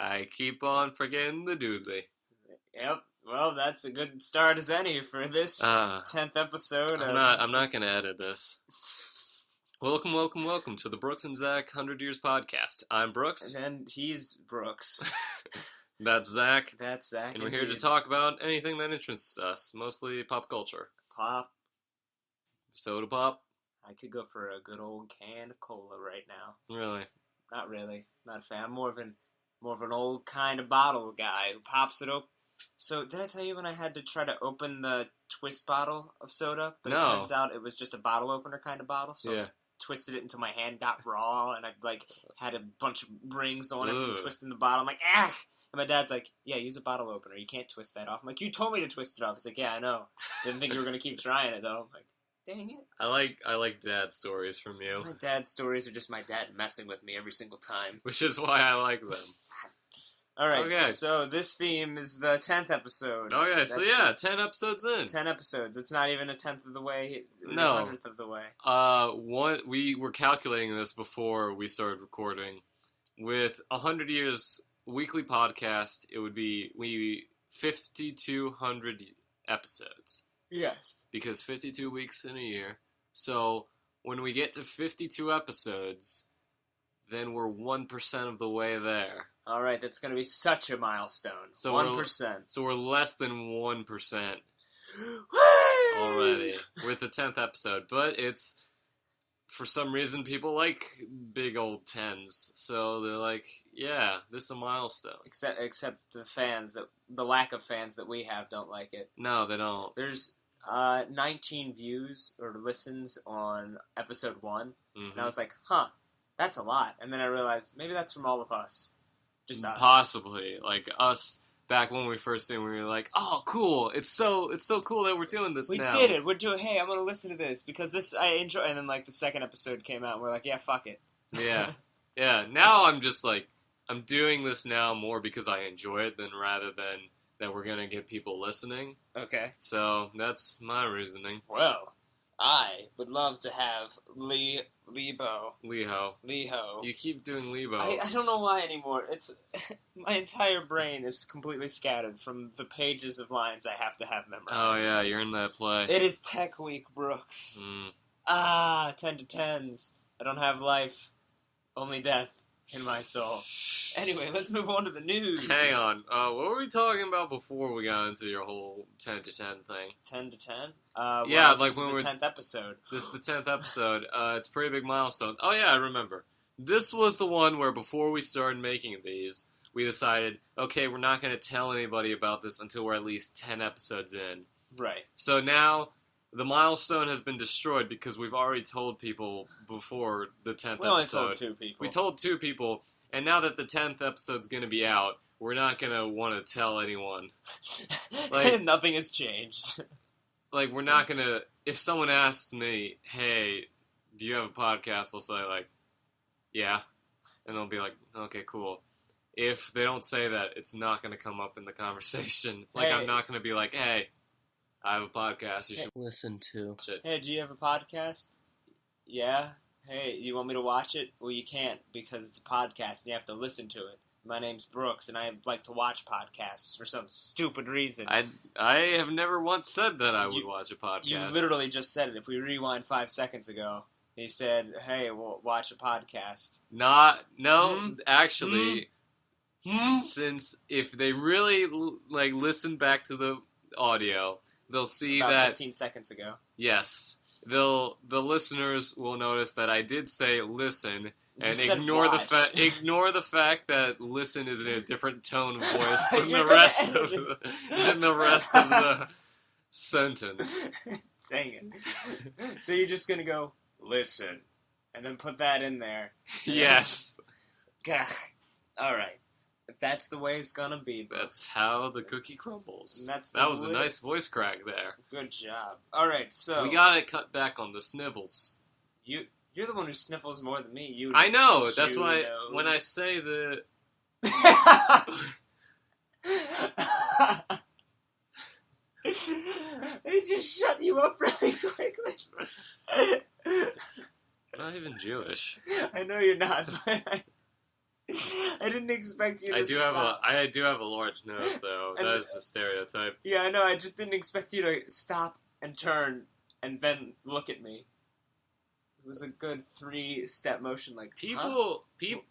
I keep on forgetting the doodly. Yep. Well, that's a good start as any for this 10th episode. I'm not going to edit this. Welcome to the Brooks and Zach 100 Years Podcast. I'm Brooks. And then he's Brooks. That's Zach. That's Zach. And we're here to talk about anything that interests us, mostly pop culture. Pop. Soda pop. I could go for a good old can of cola right now. Really? Not really. Not a fan. I'm more of an old kind of bottle guy who pops it open. So, did I tell you when I had to try to open the twist bottle of soda? But No. It turns out it was just a bottle opener kind of bottle. So yeah. I twisted it until my hand got raw, and I had a bunch of rings on it from twisting the bottle. I'm like, ah! And my dad's like, yeah, use a bottle opener. You can't twist that off. I'm like, you told me to twist it off. He's like, yeah, I know. Didn't think you were going to keep trying it, though. I'm like, dang it. I like dad stories from you. My dad's stories are just my dad messing with me every single time. Which is why I like them. Alright, okay. So this theme is the 10th episode. Oh, yeah, so yeah, 10 episodes in. 10 episodes. It's not even a 10th of the way. No. 100th of the way. We were calculating this before we started recording. With 100 Years weekly podcast, it would be 5,200 episodes. Yes. Because 52 weeks in a year. So, when we get to 52 episodes, then we're 1% of the way there. Alright, that's going to be such a milestone. So 1%. So we're less than 1% already with the 10th episode. But it's, for some reason, people like big old 10s. So they're like, yeah, this is a milestone. Except the lack of fans that we have don't like it. No, they don't. There's 19 views or listens on episode 1. Mm-hmm. And I was like, huh, that's a lot. And then I realized, maybe that's from all of us. Just us. Possibly. Like, us, back when we first did it, we were like, oh, cool. It's so cool that we're doing this now. We did it. We're doing, hey, I'm going to listen to this because this, I enjoy. And then, like, the second episode came out and we're like, yeah, fuck it. Yeah. Yeah. Now I'm just like, I'm doing this now more because I enjoy it rather than that we're going to get people listening. Okay. So, that's my reasoning. Well, I would love to have Leho. You keep doing Lebo. I don't know why anymore. It's my entire brain is completely scattered from the pages of lines I have to have memorized. Oh yeah, you're in that play. It is Tech Week, Brooks. 10 to 10s. I don't have life, only death in my soul. Anyway, let's move on to the news. Hang on. What were we talking about before we got into your whole 10 to 10 thing? 10 to 10? Yeah, like when we're... the 10th episode. This is the 10th episode. It's a pretty big milestone. Oh yeah, I remember. This was the one where before we started making these, we decided, okay, we're not going to tell anybody about this until we're at least 10 episodes in. Right. So now, the milestone has been destroyed because we've already told people before the 10th episode. We only told 2 people. We told 2 people, and now that the 10th episode's going to be out, we're not going to want to tell anyone. Like, nothing has changed. Like, we're not going to... If someone asks me, hey, do you have a podcast? I'll say, like, yeah. And they'll be like, okay, cool. If they don't say that, it's not going to come up in the conversation. Like, hey. I'm not going to be like, hey, I have a podcast you should listen to. Hey, do you have a podcast? Yeah. Hey, you want me to watch it? Well, you can't because it's a podcast and you have to listen to it. My name's Brooks, and I like to watch podcasts for some stupid reason. I have never once said that I would watch a podcast. You literally just said it. If we rewind 5 seconds ago, you said, hey, we'll watch a podcast. Actually, since if they really like listen back to the audio, they'll see About that 15 seconds ago. Yes, the listeners will notice that I did say listen. And ignore the fact that listen is in a different tone of voice than the rest of the sentence. Saying it. So you're just gonna go listen, and then put that in there. Yes. All right. If that's the way it's gonna be, bro. That's how the cookie crumbles. That was a nice voice crack there. Good job. All right, so we gotta cut back on the snivels. You're the one who sniffles more than me. I know. That's why when I say the... They just shut you up really quickly. I'm not even Jewish. I know you're not. I didn't expect you to I do stop. have a large nose, though. And- That is a stereotype. Yeah, I know. I just didn't expect you to stop and turn and then look at me. It was a good 3-step motion, like People,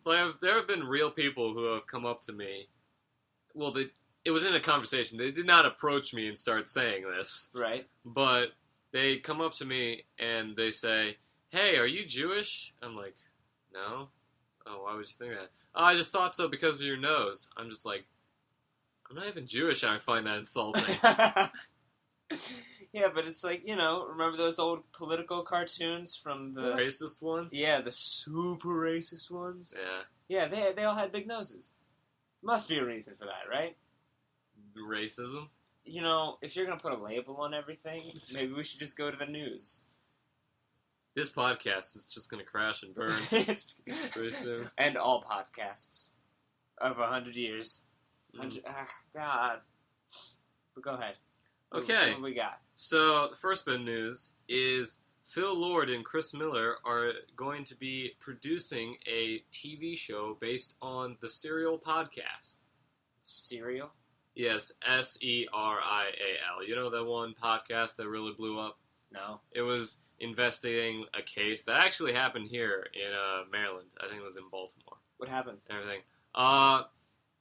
there have been real people who have come up to me. Well, it was in a conversation. They did not approach me and start saying this, right? but they come up to me and they say, "Hey, are you Jewish?" I'm like, "No." "Oh, why would you think that?" "Oh, I just thought so because of your nose." I'm just like, I'm not even Jewish, and I find that insulting. Yeah, but it's like, remember those old political cartoons from The racist ones? Yeah, the super racist ones? Yeah. Yeah, they all had big noses. Must be a reason for that, right? Racism? If you're going to put a label on everything, maybe we should just go to the news. This podcast is just going to crash and burn It's pretty soon. And all podcasts of 100 years. God. But go ahead. Okay. What we got? So, the first bit of news is Phil Lord and Chris Miller are going to be producing a TV show based on the Serial podcast. Serial? Yes, Serial. You know that one podcast that really blew up? No. It was investigating a case that actually happened here in Maryland. I think it was in Baltimore. What happened? And everything.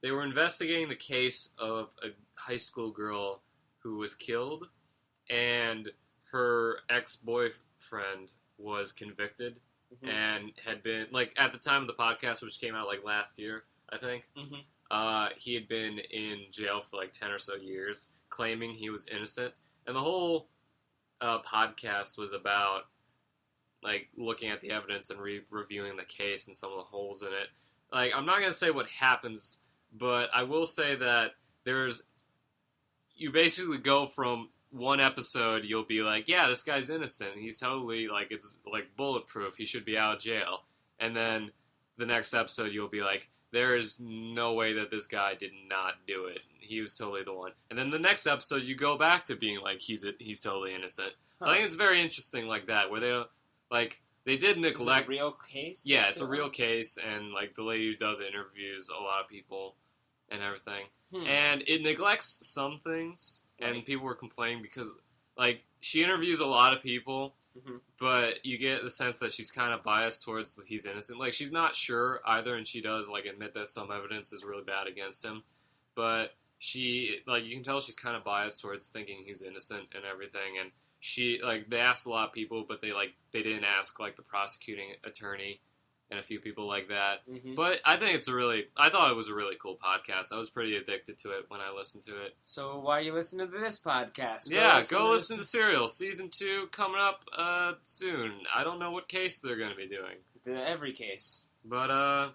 They were investigating the case of a high school girl who was killed, and her ex-boyfriend was convicted and had been, at the time of the podcast, which came out, last year, I think, he had been in jail for, 10 or so years, claiming he was innocent. And the whole podcast was about, looking at the evidence and reviewing the case and some of the holes in it. I'm not going to say what happens, but I will say that you basically go from one episode, you'll be like, yeah, this guy's innocent. He's totally, it's, bulletproof. He should be out of jail. And then the next episode, you'll be like, there is no way that this guy did not do it. He was totally the one. And then the next episode, you go back to being like, he's totally innocent. So I think it's very interesting like that, where they don't, they did neglect... Is it a real case? Yeah, it's a real case, and, the lady who does it interviews a lot of people and everything. And it neglects some things, and people were complaining because, she interviews a lot of people, but you get the sense that she's kind of biased towards he's innocent. She's not sure either, and she does, admit that some evidence is really bad against him. But she, you can tell she's kind of biased towards thinking he's innocent and everything, and she, they asked a lot of people, but they didn't ask, the prosecuting attorney and a few people like that. But I think I thought it was a really cool podcast. I was pretty addicted to it when I listened to it. So why are you listening to this podcast? Go listen to Serial. Season 2 coming up soon. I don't know what case they're going to be doing. Every case. But,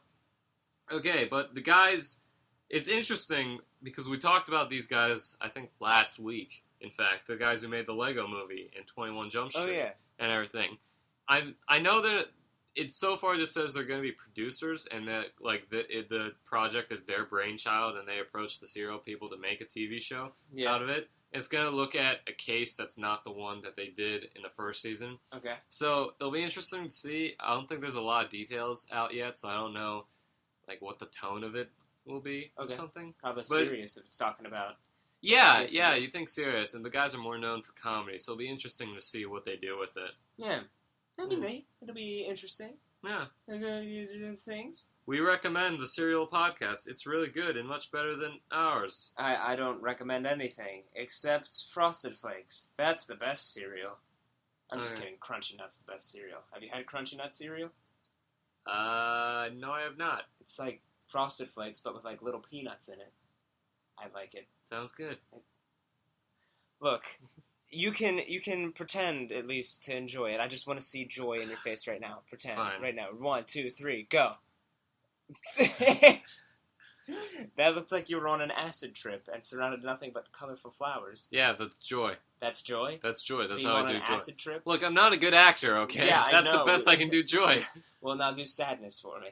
okay, but the guys, it's interesting because we talked about these guys, I think, last week. In fact, the guys who made the Lego movie and 21 Jump Street and everything. I know that it so far just says they're going to be producers and that the project is their brainchild and they approach the Serial people to make a TV show out of it. It's going to look at a case that's not the one that they did in the first season. Okay. So it'll be interesting to see. I don't think there's a lot of details out yet, so I don't know what the tone of it will be or something. Probably serious if it's talking about... Yeah, you think serious, and the guys are more known for comedy, so it'll be interesting to see what they do with it. Yeah. It'll be interesting. Yeah. Things. We recommend the Serial podcast. It's really good and much better than ours. I don't recommend anything except Frosted Flakes. That's the best cereal. I'm just kidding. Crunchy Nut's the best cereal. Have you had Crunchy Nut cereal? No, I have not. It's like Frosted Flakes, but with little peanuts in it. I like it. Sounds good. Look, you can pretend at least to enjoy it. I just want to see joy in your face right now. Pretend. Fine. Right now. 1, 2, 3, go. That looks like you were on an acid trip and surrounded nothing but colorful flowers. Yeah, that's joy. That's joy? That's joy. That's Being how I on do an joy. acid trip? Look, I'm not a good actor, okay? Yeah, I that's know. the best I can do joy. Well, now do sadness for me.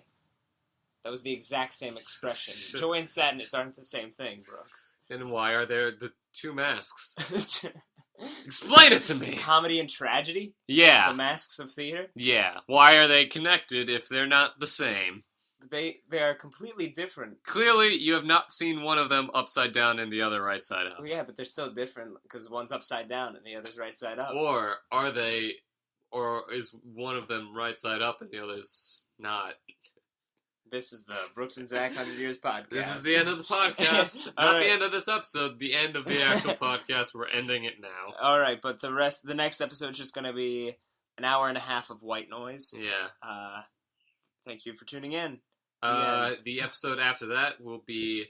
That was the exact same expression. Joy and sadness aren't the same thing, Brooks. Then why are there the two masks? Explain it to me! Comedy and tragedy? Yeah. The masks of theater? Yeah. Why are they connected if they're not the same? They are completely different. Clearly, you have not seen one of them upside down and the other right side up. Well, yeah, but they're still different because one's upside down and the other's right side up. Or are they, or is one of them right side up and the other's not? This is the Brooks and Zach 100 Years podcast. This is the end of the podcast. Not the end of this episode, the end of the actual podcast. We're ending it now. Alright, but the next episode is just going to be an hour and a half of white noise. Yeah. Thank you for tuning in. The episode after that will be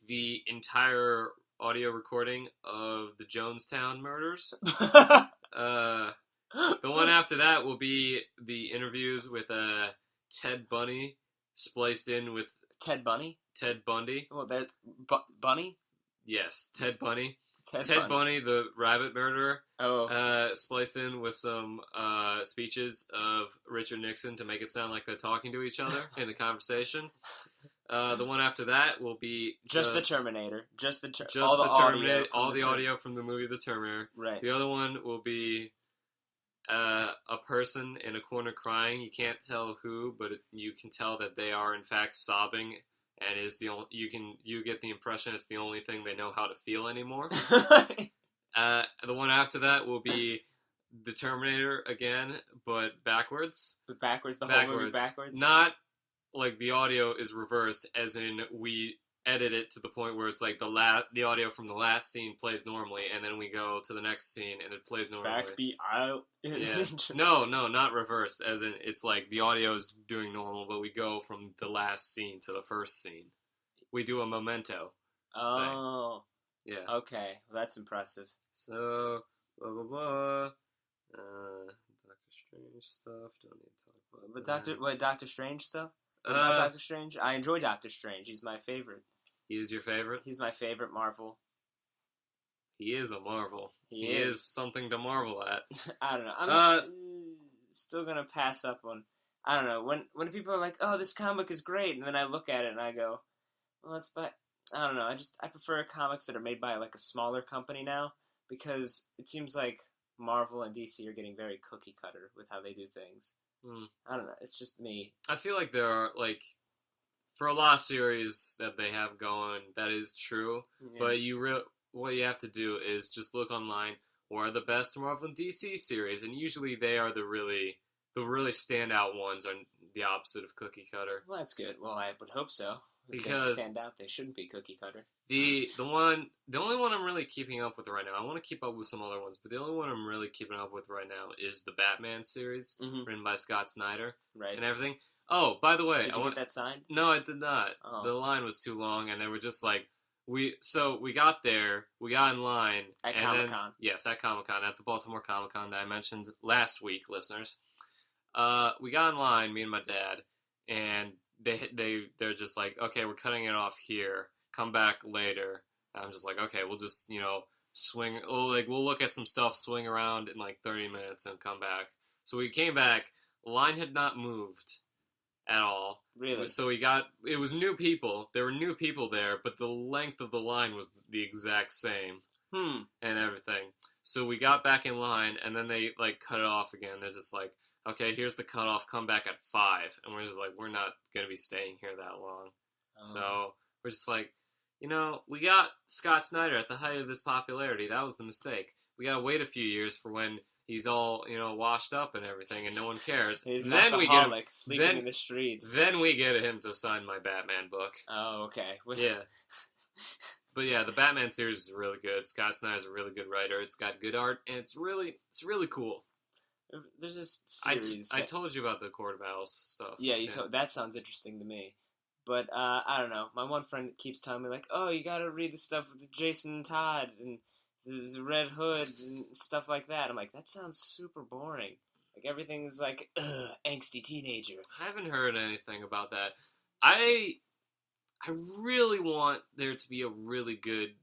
the entire audio recording of the Jonestown murders. The one after that will be the interviews with Ted Bundy spliced in with Ted Bundy? Ted Bundy. Well, there's Bunny? Yes, Ted Bundy. Ted Bundy, the rabbit murderer. Oh. Spliced in with some speeches of Richard Nixon to make it sound like they're talking to each other in the conversation. The one after that will be just the Terminator. All the audio from the movie The Terminator. Right. The other one will be a person in a corner crying. You can't tell who, but you can tell that they are in fact sobbing, and is the only, you get the impression it's the only thing they know how to feel anymore. The one after that will be the Terminator again, but backwards. But backwards, whole movie backwards. Not like the audio is reversed, as in we edit it to the point where it's like the audio from the last scene plays normally, and then we go to the next scene and it plays normally. Backbeat out. Yeah. No, not reversed. As in, it's like the audio is doing normal, but we go from the last scene to the first scene. We do a memento. Oh. Thing. Yeah. Okay, well, that's impressive. So, blah blah blah. Doctor Strange stuff. Don't need to talk about. But Doctor Strange stuff. About Doctor Strange? I enjoy Doctor Strange. He's my favorite. He is your favorite? He's my favorite Marvel. He is a Marvel. He is something to marvel at. I don't know. I'm still gonna pass up on. I don't know. When people are like, "Oh, this comic is great," and then I look at it and I go, "Well, it's by." I don't know. I prefer comics that are made by like a smaller company now, because it seems like Marvel and DC are getting very cookie cutter with how they do things. I don't know. It's just me. I feel like there are, like, for a lot of series that they have going, that is true. Yeah. But what you have to do is just look online. What are the best Marvel and DC series? And usually they are the really standout ones, are the opposite of cookie cutter. Well, that's good. Well, I would hope so. Because they stand out, they shouldn't be cookie cutter. The only one I'm really keeping up with right now, I want to keep up with some other ones, but the only one I'm really keeping up with right now is the Batman series, written by Scott Snyder, right, and everything. Oh, by the way, did you get that signed? No, I did not. Oh. The line was too long, and they were just like, we got there, we got in line at Comic-Con. Yes, at Comic-Con, at the Baltimore Comic-Con that I mentioned last week, listeners. We got in line, me and my dad, and they're just like, okay, we're cutting it off here. Come back later. And I'm just like, okay, we'll just swing. We'll look at some stuff, swing around in like 30 minutes, and come back. So we came back. The line had not moved at all. Really? So it was new people. There were new people there, but the length of the line was the exact same. And everything. So we got back in line, and then they like cut it off again. They're just like, okay, here's the cutoff, come back at 5. And we're just like, we're not going to be staying here that long. So we're just like, we got Scott Snyder at the height of his popularity. That was the mistake. We got to wait a few years for when he's all, washed up and everything and no one cares. He's an then alcoholic, we get him, sleeping in the streets. Then we get him to sign my Batman book. Oh, okay. Yeah. But yeah, the Batman series is really good. Scott Snyder's a really good writer. It's got good art, and it's really cool. There's this series. I told you about the Court of Owls stuff. Yeah, that sounds interesting to me. But I don't know. My one friend keeps telling me like, "Oh, you got to read the stuff with Jason Todd and the Red Hood and stuff like that." I'm like, that sounds super boring. Like everything's like, angsty teenager. I haven't heard anything about that. I really want there to be a really good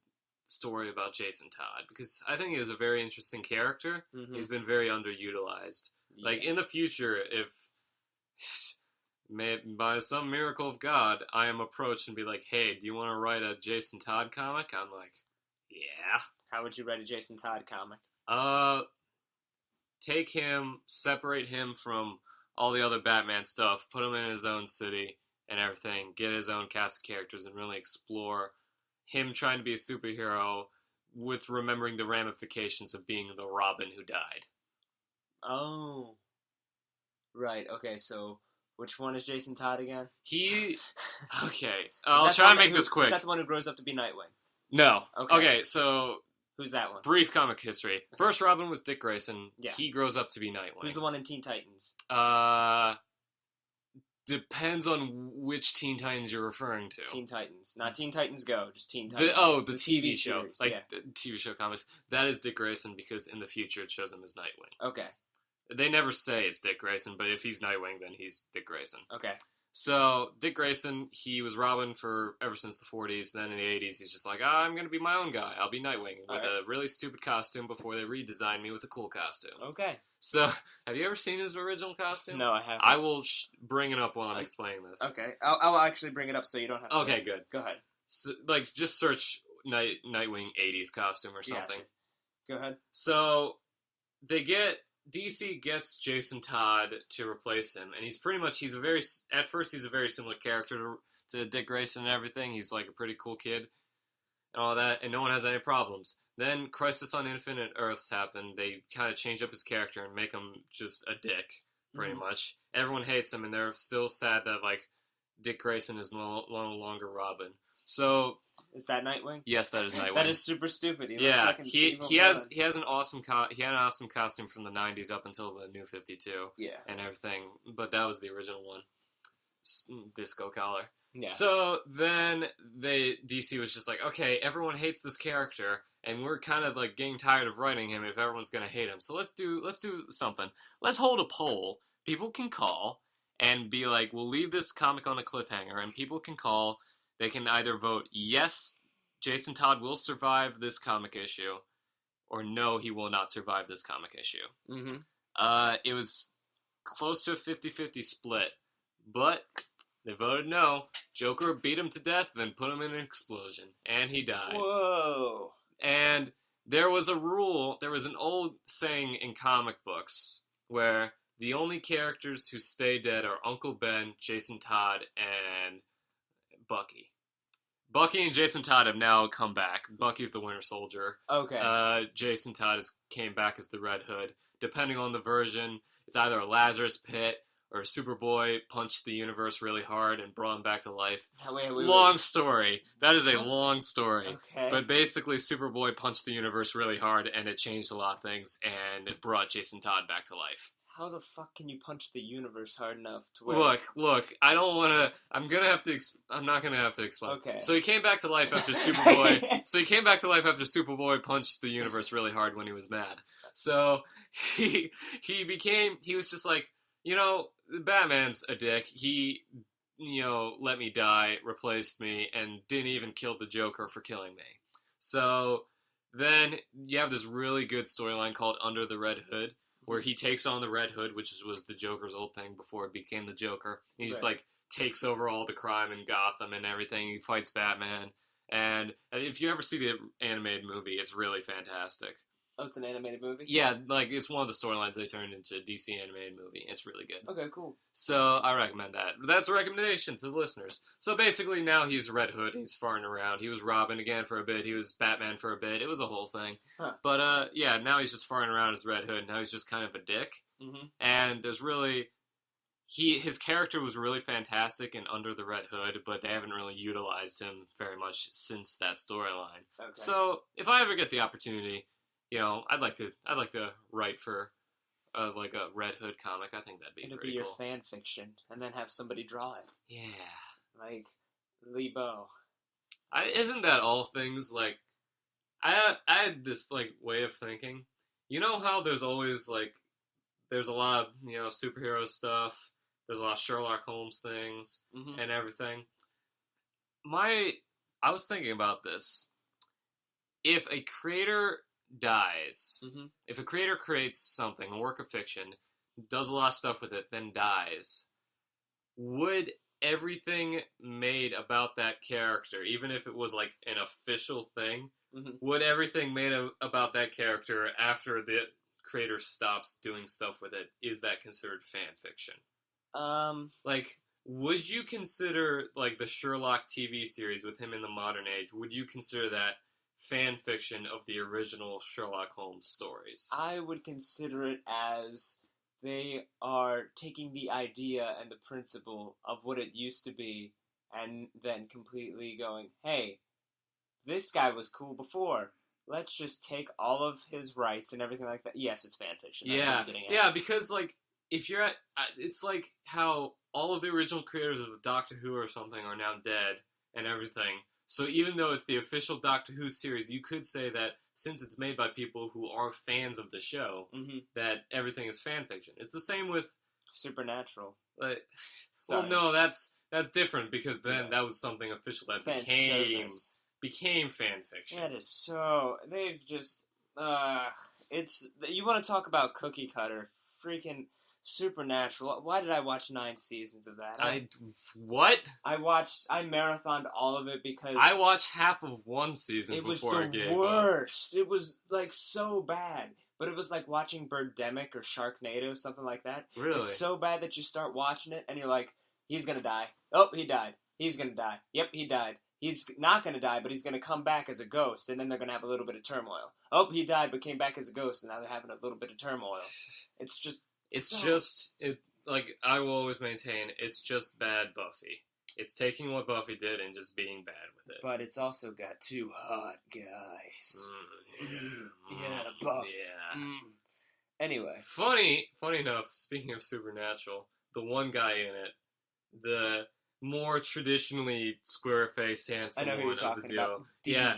story about Jason Todd, because I think he is a very interesting character. He's been very underutilized. Yeah. Like, in the future, if by some miracle of God, I am approached and be like, hey, do you want to write a Jason Todd comic? I'm like, yeah. How would you write a Jason Todd comic? Take him, separate him from all the other Batman stuff, put him in his own city, and everything, get his own cast of characters, and really explore him trying to be a superhero with remembering the ramifications of being the Robin who died. Oh. Right, okay, so which one is Jason Todd again? Okay, I'll try to make this quick. Is that the one who grows up to be Nightwing? No. Okay, so... Who's that one? Brief comic history. Okay. First Robin was Dick Grayson. Yeah. He grows up to be Nightwing. Who's the one in Teen Titans? Depends on which Teen Titans you're referring to. Teen Titans. Not Teen Titans Go, just Teen Titans. The TV show. Series, the TV show comics. That is Dick Grayson because in the future it shows him as Nightwing. Okay. They never say it's Dick Grayson, but if he's Nightwing, then he's Dick Grayson. Okay. So, Dick Grayson, he was Robin for ever since the 40s. Then in the 80s, he's just like, I'm going to be my own guy. I'll be Nightwing with a really stupid costume before they redesign me with a cool costume. Okay. So, have you ever seen his original costume? No, I haven't. I will bring it up while I'm explaining this. Okay. I'll actually bring it up so you don't have to. Okay, good. Go ahead. So, just search Nightwing 80s costume or something. Yeah, sure. Go ahead. So, DC gets Jason Todd to replace him, and at first he's a very similar character to Dick Grayson and everything. He's like a pretty cool kid and all that, and no one has any problems. Then Crisis on Infinite Earths happened. They kind of change up his character and make him just a dick, pretty much. Everyone hates him, and they're still sad that Dick Grayson is no longer Robin. So... Is that Nightwing? Yes, that is Nightwing. That is super stupid. He has an awesome costume from the 90s up until the New 52. Yeah. And everything, but that was the original one. Disco collar. Yeah. So then DC was just like, okay, everyone hates this character, and we're kind of getting tired of writing him if everyone's gonna hate him. So let's do something. Let's hold a poll. People can call and be like, we'll leave this comic on a cliffhanger, and people can call. They can either vote, yes, Jason Todd will survive this comic issue, or no, he will not survive this comic issue. Mm-hmm. It was close to a 50-50 split, but they voted no. Joker beat him to death, then put him in an explosion, and he died. Whoa. And there was an old saying in comic books, where the only characters who stay dead are Uncle Ben, Jason Todd, and Bucky. Bucky and Jason Todd have now come back. Bucky's the Winter Soldier. Okay. Jason Todd came back as the Red Hood. Depending on the version, it's either a Lazarus Pit or Superboy punched the universe really hard and brought him back to life. Long story. That is a long story. Okay. But basically, Superboy punched the universe really hard and it changed a lot of things and it brought Jason Todd back to life. How the fuck can you punch the universe hard enough to where... Look, I don't want to... I'm not going to have to explain. Okay. So he came back to life after Superboy... punched the universe really hard when he was mad. So he was just like, Batman's a dick. He, let me die, replaced me, and didn't even kill the Joker for killing me. So then you have this really good storyline called Under the Red Hood, where he takes on the Red Hood, which was the Joker's old thing before it became the Joker. He just, takes over all the crime in Gotham and everything. He fights Batman. And if you ever see the animated movie, it's really fantastic. Oh, it's an animated movie? Yeah, it's one of the storylines they turned into a DC animated movie. It's really good. Okay, cool. So, I recommend that. That's a recommendation to the listeners. So, basically, now he's Red Hood. He's farting around. He was Robin again for a bit. He was Batman for a bit. It was a whole thing. Huh. But, now he's just farting around as Red Hood. Now he's just kind of a dick. Mm-hmm. And there's really... His character was really fantastic in Under the Red Hood, but they haven't really utilized him very much since that storyline. Okay. So, if I ever get the opportunity... I'd like to write for a Red Hood comic. I think that'd be pretty cool. It'll be your fan fiction, and then have somebody draw it. Yeah. Like Lebo. Isn't that all things? I had this way of thinking. You know how there's always there's a lot of superhero stuff. There's a lot of Sherlock Holmes things and everything. I was thinking about this. If a creator dies, if a creator creates something, a work of fiction, does a lot of stuff with it, then dies, would everything made about that character, even if it was an official thing, would everything made about that character after the creator stops doing stuff with it, is that considered fan fiction? would you consider, like, the Sherlock TV series with him in the modern age, would you consider that fan fiction of the original Sherlock Holmes stories? I would consider it as they are taking the idea and the principle of what it used to be and then completely going, hey, this guy was cool before. Let's just take all of his rights and everything like that. Yes, it's fan fiction. That's what I'm getting at. Yeah, because, like, if you're at... it's like how all of the original creators of Doctor Who or something are now dead and everything. So even though it's the official Doctor Who series, you could say that since it's made by people who are fans of the show, that everything is fan fiction. It's the same with... Supernatural. Well, no, that's different because then that was something official that became fan fiction. That is so... They've just... it's... You want to talk about cookie cutter. Freaking Supernatural. Why did I watch 9 seasons of that? What? I marathoned all of it because... I watched half of one season before I gave up. It was the worst. It was, like, so bad. But it was like watching Birdemic or Sharknado, something like that. Really? It's so bad that you start watching it and you're like, he's gonna die. Oh, he died. He's gonna die. Yep, he died. He's not gonna die, but he's gonna come back as a ghost, and then they're gonna have a little bit of turmoil. Oh, he died, but came back as a ghost, and now they're having a little bit of turmoil. It's just... like, I will always maintain, it's just bad Buffy. It's taking what Buffy did and just being bad with it. But it's also got 2 hot guys. Buff. Yeah. Anyway. Funny enough, speaking of Supernatural, the one guy in it, the more traditionally square-faced, handsome one of the deal. About. Dean. Yeah.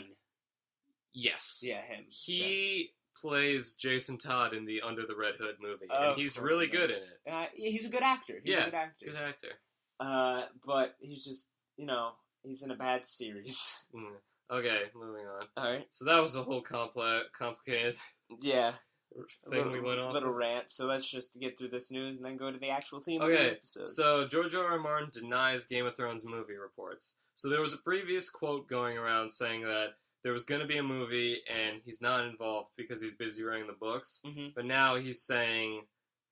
Yes. Yeah, him. He plays Jason Todd in the Under the Red Hood movie, and he's really good in it. He's a good actor. He's a good actor. Good actor. But he's just, he's in a bad series. Okay, moving on. Alright. So that was a whole complicated thing we went off. Little rant, so let's just get through this news and then go to the actual theme of the episode. So George R.R. Martin denies Game of Thrones movie reports. So there was a previous quote going around saying that there was going to be a movie and he's not involved because he's busy writing the books. But now he's saying,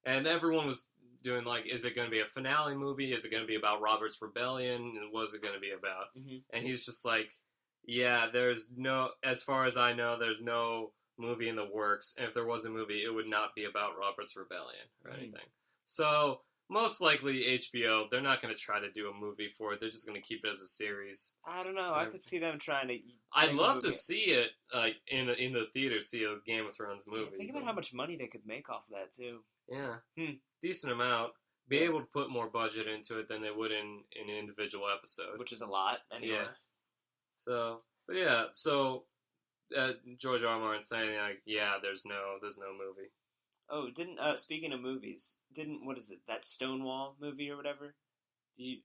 and everyone was doing like, is it going to be a finale movie? Is it going to be about Robert's Rebellion? And what is it going to be about? And he's just like, yeah, as far as I know, there's no movie in the works. And if there was a movie, it would not be about Robert's Rebellion or anything. So, most likely HBO, they're not going to try to do a movie for it. They're just going to keep it as a series. I don't know. I could see them trying to... I'd love to see it like in the theater, see a Game of Thrones movie. Think about how much money they could make off of that, too. Yeah. Decent amount. Be able to put more budget into it than they would in an individual episode. Which is a lot, anyway. Yeah. So, George R. R. Martin saying, like, yeah, there's no movie. Oh, speaking of movies, what is it, that Stonewall movie or whatever? It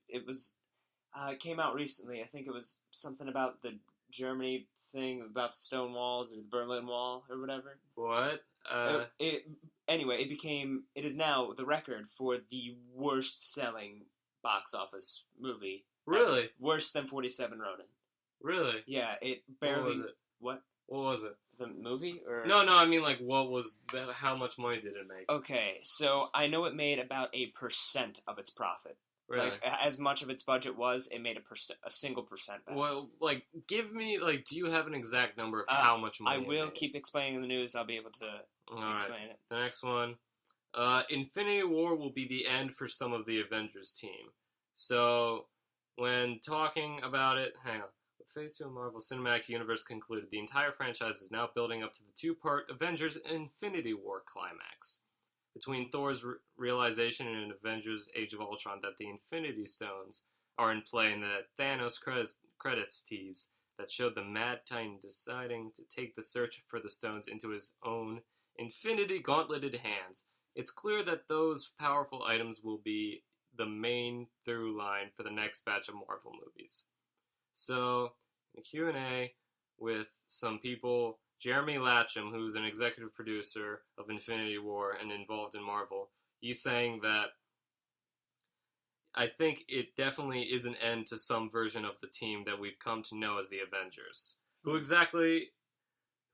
came out recently. I think it was something about the Germany thing, about the stone walls or the Berlin Wall or whatever. What? Anyway, it is now the record for the worst selling box office movie. Really? Worse than 47 Ronin. Really? Yeah, it barely... What was it? What? What was it? The movie? Or No, I mean, like, what was that? How much money did it make? Okay, so I know it made about 1% of its profit. Really? Like, as much of its budget was, it made a single percent back. Well, like, give me, like, do you have an exact number of how much money I will keep explaining the news. I'll be able to explain it. The next one. Infinity War will be the end for some of the Avengers team. So, when talking about it... Hang on. Phase 2 of Marvel Cinematic Universe concluded. The entire franchise is now building up to the 2-part Avengers Infinity War climax. Between Thor's realization in Avengers Age of Ultron that the Infinity Stones are in play and the Thanos credits tease that showed the Mad Titan deciding to take the search for the stones into his own Infinity Gauntleted hands, it's clear that those powerful items will be the main through line for the next batch of Marvel movies. So, in a Q&A with some people, Jeremy Latcham, who's an executive producer of Infinity War and involved in Marvel, he's saying that I think it definitely is an end to some version of the team that we've come to know as the Avengers.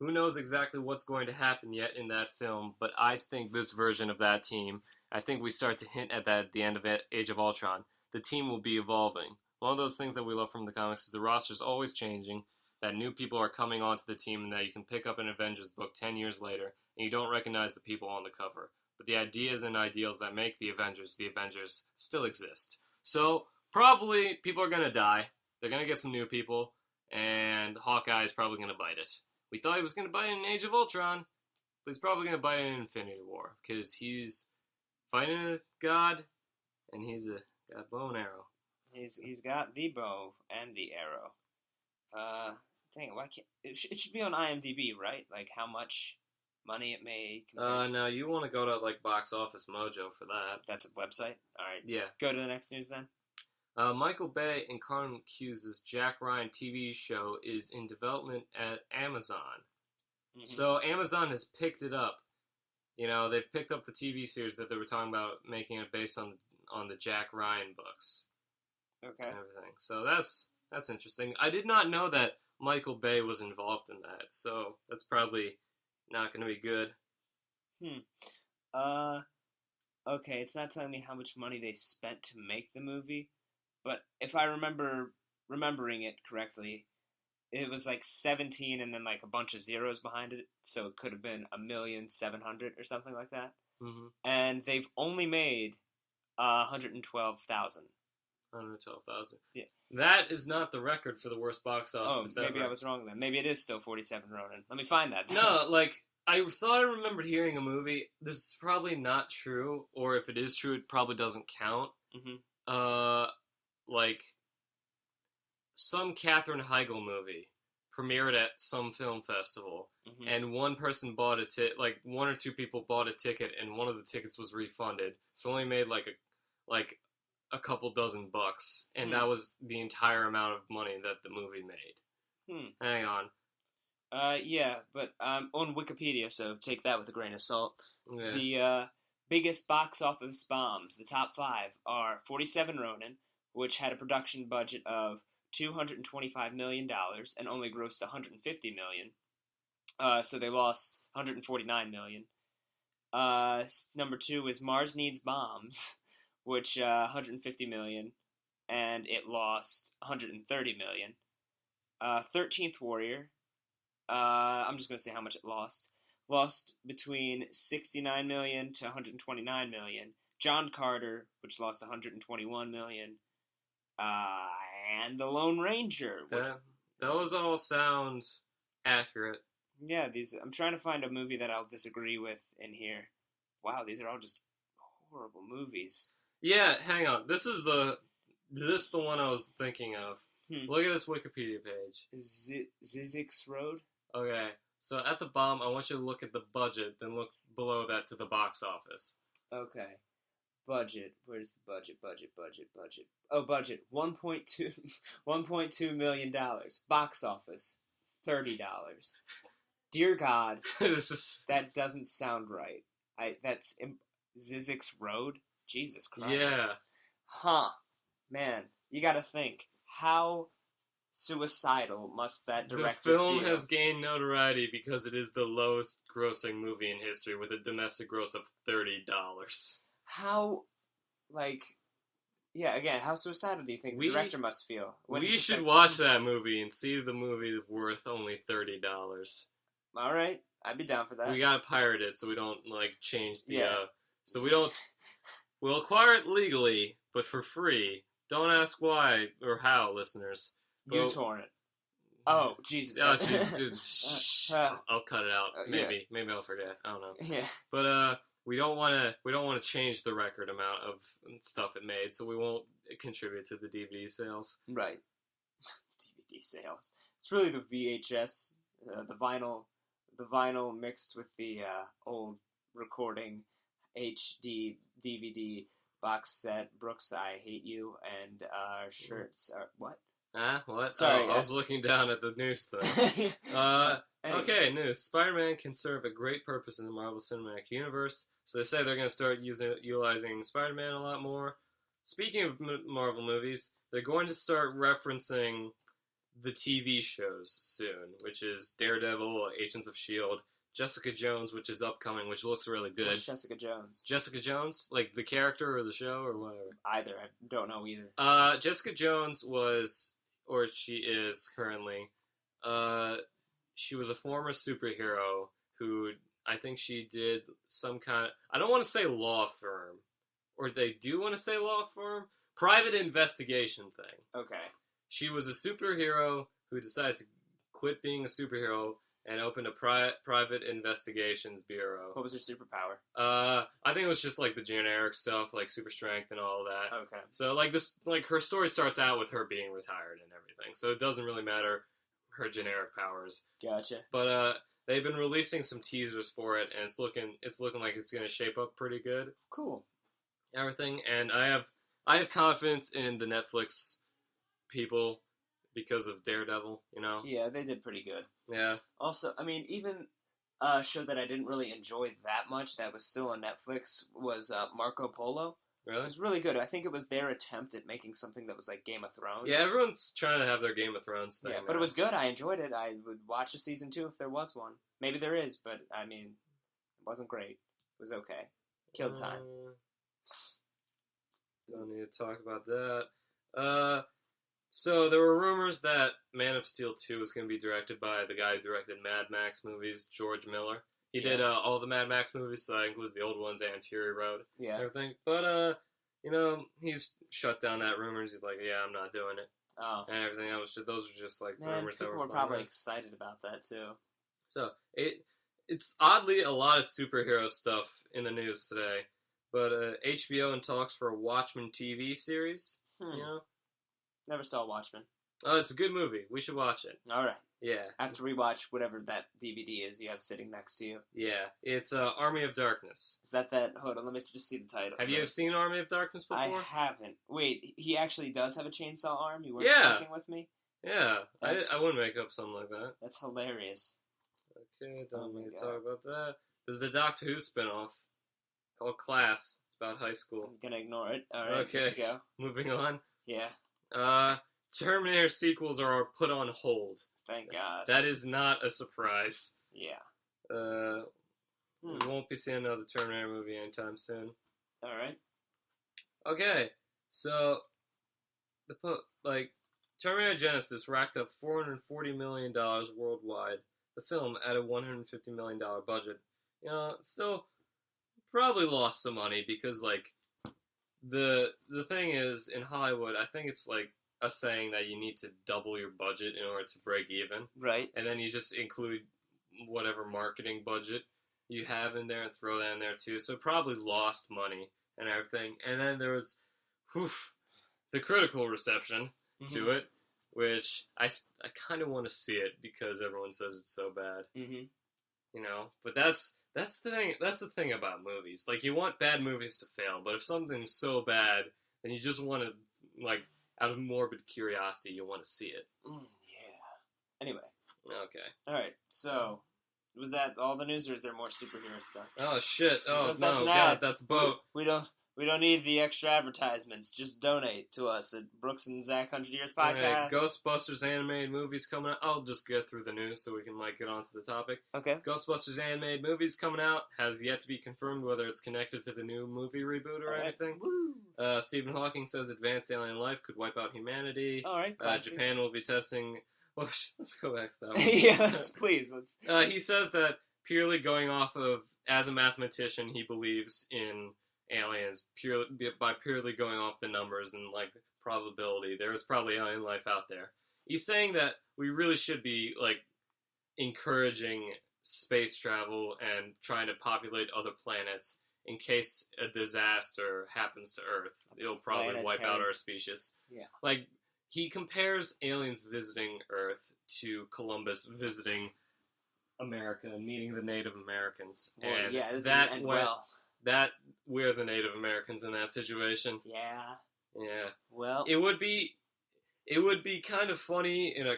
Who knows exactly what's going to happen yet in that film, but I think this version of that team, I think we start to hint at that at the end of Age of Ultron, the team will be evolving. One of those things that we love from the comics is the roster's always changing, that new people are coming onto the team, and that you can pick up an Avengers book 10 years later, and you don't recognize the people on the cover. But the ideas and ideals that make the Avengers still exist. So, probably, people are going to die. They're going to get some new people, and Hawkeye is probably going to bite it. We thought he was going to bite it in Age of Ultron, but he's probably going to bite it in Infinity War, because he's fighting a god, and he's got a bow and arrow. He's got the bow and the arrow. Dang it, why can't... It should be on IMDb, right? Like, how much money it made? No, you want to go to, like, Box Office Mojo for that. That's a website? Alright. Yeah. Go to the next news, then. Michael Bay and Carmen Cuse's Jack Ryan TV show is in development at Amazon. Mm-hmm. So Amazon has picked it up. You know, they've picked up the TV series that they were talking about, making it based on the Jack Ryan books. Okay. And everything. So that's interesting. I did not know that Michael Bay was involved in that, so that's probably not going to be good. Okay, it's not telling me how much money they spent to make the movie, but if I remembering it correctly, it was like 17 and then like a bunch of zeros behind it, so it could have been 1,700,000 or something like that. Mm-hmm. And they've only made 112,000. 112,000. Yeah. That is not the record for the worst box office ever. Maybe I was wrong then. Maybe it is still 47 Ronin. Let me find that. No, like, I thought I remembered hearing a movie. This is probably not true, or if it is true, it probably doesn't count. Mm-hmm. Like, some Katherine Heigl movie premiered at some film festival, mm-hmm. and one person bought a ticket, like, one or two people bought a ticket, and one of the tickets was refunded, so only made, like, a couple dozen bucks, and that was the entire amount of money that the movie made. Hang on. Yeah, but on Wikipedia, so take that with a grain of salt. Yeah. The biggest box office bombs, the top 5, are 47 Ronin, which had a production budget of $225 million and only grossed $150 million. So they lost $149 million. Number 2 is Mars Needs Bombs, which $150 million, and it lost $130 million. 13th Warrior, I'm just going to say how much it lost. Lost between $69 million to $129 million. John Carter, which lost $121 million. And The Lone Ranger. Those all sound accurate. Yeah, I'm trying to find a movie that I'll disagree with in here. Wow, these are all just horrible movies. Yeah, hang on. This is the one I was thinking of. Look at this Wikipedia page. Zizix Road? Okay, so at the bottom, I want you to look at the budget, then look below that to the box office. Okay. Budget. Where's the budget? Oh, budget. $1.2 million. Box office. $30. Dear God. That doesn't sound right. That's Zizix Road? Jesus Christ. Yeah. Huh. Man, you gotta think. How suicidal must that director The film feel? has gained notoriety because it is the lowest grossing movie in history with a domestic gross of $30. How, how suicidal do you think the director must feel? We should watch that movie and see the movie worth only $30. Alright, I'd be down for that. We gotta pirate it so we don't, change the, so we don't, we'll acquire it legally, but for free. Don't ask why or how, listeners. uTorrent. Oh, Jesus. Oh, jeez, I'll cut it out. Maybe I'll forget. I don't know. Yeah. But we don't want to change the record amount of stuff it made, so we won't contribute to the DVD sales. Right. DVD sales. It's really the VHS, the vinyl mixed with the old recording HD DVD box set. Brooks, I Hate You, and our shirts are what? What? Sorry, I was looking down at the news thing. Okay, news. Spider-Man can serve a great purpose in the Marvel Cinematic Universe. So they say they're going to start utilizing Spider-Man a lot more. Speaking of Marvel movies, they're going to start referencing the TV shows soon, which is Daredevil, Agents of S.H.I.E.L.D., Jessica Jones, which is upcoming, which looks really good. What's Jessica Jones? Jessica Jones, like the character or the show or whatever. Either. I don't know either. Jessica Jones was, or she is currently, she was a former superhero who I think she did some kind of, I don't want to say law firm, or they do want to say law firm, private investigation thing. Okay. She was a superhero who decided to quit being a superhero and opened a private investigations bureau. What was her superpower? I think it was just like the generic stuff, like super strength and all that. Okay. So like this, like her story starts out with her being retired and everything. So it doesn't really matter her generic powers. Gotcha. But they've been releasing some teasers for it, and it's looking like it's gonna shape up pretty good. Cool. Everything, and I have confidence in the Netflix people because of Daredevil. You know. Yeah, they did pretty good. Yeah. Also, I mean, even a show that I didn't really enjoy that much that was still on Netflix was Marco Polo. Really? It was really good. I think it was their attempt at making something that was like Game of Thrones. Yeah, everyone's trying to have their Game of Thrones thing. Yeah, but it was good. I enjoyed it. I would watch a season 2 if there was one. Maybe there is, but I mean, it wasn't great. It was okay. Killed time. Don't need to talk about that. So there were rumors that Man of Steel 2 was going to be directed by the guy who directed Mad Max movies, George Miller. He did all the Mad Max movies, so that includes the old ones and Fury Road. Yeah. Everything. But, you know, he's shut down that rumors. He's like, yeah, I'm not doing it. Oh. And everything else. Those were just, like, rumors that were people were probably excited about that, too. So, it's oddly a lot of superhero stuff in the news today. But HBO in talks for a Watchmen TV series, you know? Never saw Watchmen. Oh, it's a good movie. We should watch it. All right. Yeah. After we watch whatever that DVD is you have sitting next to you. Yeah. It's Army of Darkness. Is that? Hold on, let me just see the title. Have you seen Army of Darkness before? I haven't. Wait, he actually does have a chainsaw arm? You weren't fucking with me? Yeah. I wouldn't make up something like that. That's hilarious. Okay, don't need to talk about that. There's a Doctor Who spinoff called Class. It's about high school. I'm gonna ignore it. All right, okay. Let's go. Moving on. Yeah. Terminator sequels are put on hold. Thank God. That is not a surprise. Yeah. We won't be seeing another Terminator movie anytime soon. All right. Okay, so Terminator Genesis racked up $440 million worldwide. The film at a $150 million budget. You know, still probably lost some money because the thing is in Hollywood, I think it's like a saying that you need to double your budget in order to break even. Right. And then you just include whatever marketing budget you have in there and throw that in there too. So it probably lost money and everything. And then there was the critical reception to it, which I kind of want to see it because everyone says it's so bad. Mm-hmm. You know, but that's the thing. That's the thing about movies. Like, you want bad movies to fail, but if something's so bad, then you just want to, like, out of morbid curiosity, you want to see it. Yeah. Anyway. Okay. All right. So, was that all the news, or is there more superhero stuff? Oh shit! Oh That's no! not, God, that's Boat. We don't need the extra advertisements. Just donate to us at Brooks and Zach 100 Years Podcast. Right, Ghostbusters animated movies coming out. I'll just get through the news so we can get on to the topic. Okay. Ghostbusters animated movies coming out. Has yet to be confirmed whether it's connected to the new movie reboot or anything. Woo. Stephen Hawking says advanced alien life could wipe out humanity. All right. Japan will be testing. Well, let's go back to that one. Yeah, please. He says that purely going off of, as a mathematician, he believes in aliens by purely going off the numbers and like probability. There's probably alien life out there. He's saying that we really should be like encouraging space travel and trying to populate other planets in case a disaster happens to Earth. It'll probably wipe out our species. Yeah. Like, he compares aliens visiting Earth to Columbus visiting America and meeting the Native Americans. Well, and yeah, that we're the Native Americans in that situation. Yeah. Yeah. Well, it would be kind of funny in a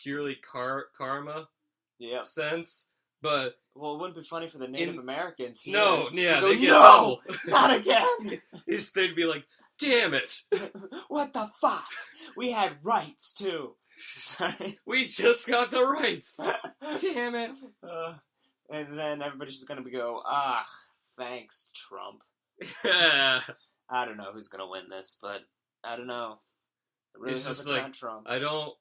purely karma sense, but it wouldn't be funny for the Native Americans here. No, yeah, they get no, not again. They'd be like, damn it! What the fuck? We had rights too. Sorry. We just got the rights. Damn it. And then everybody's just gonna go, thanks, Trump. I don't know who's gonna win this, but I don't know. I really It's hope just it's like, not Trump. I don't...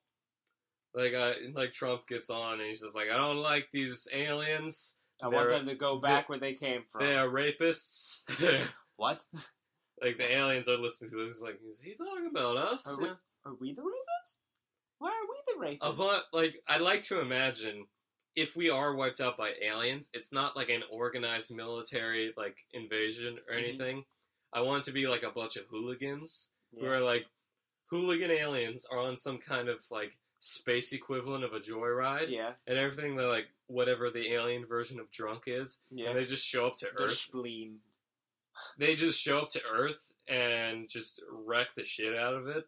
Like Trump gets on and he's just like, I don't like these aliens. I want them to go back where they came from. They are rapists. What? Like, the aliens are listening to this. He's like, is he talking about us? Are we the rapists? Why are we the rapists? But, like, I'd like to imagine if we are wiped out by aliens, it's not like an organized military, like, invasion or anything. I want it to be like a bunch of hooligans who are, like, hooligan aliens are on some kind of, like, space equivalent of a joyride. Yeah. And everything, they're like, whatever the alien version of drunk is. Yeah. And they just show up to The Earth. spleen. They just show up to Earth and just wreck the shit out of it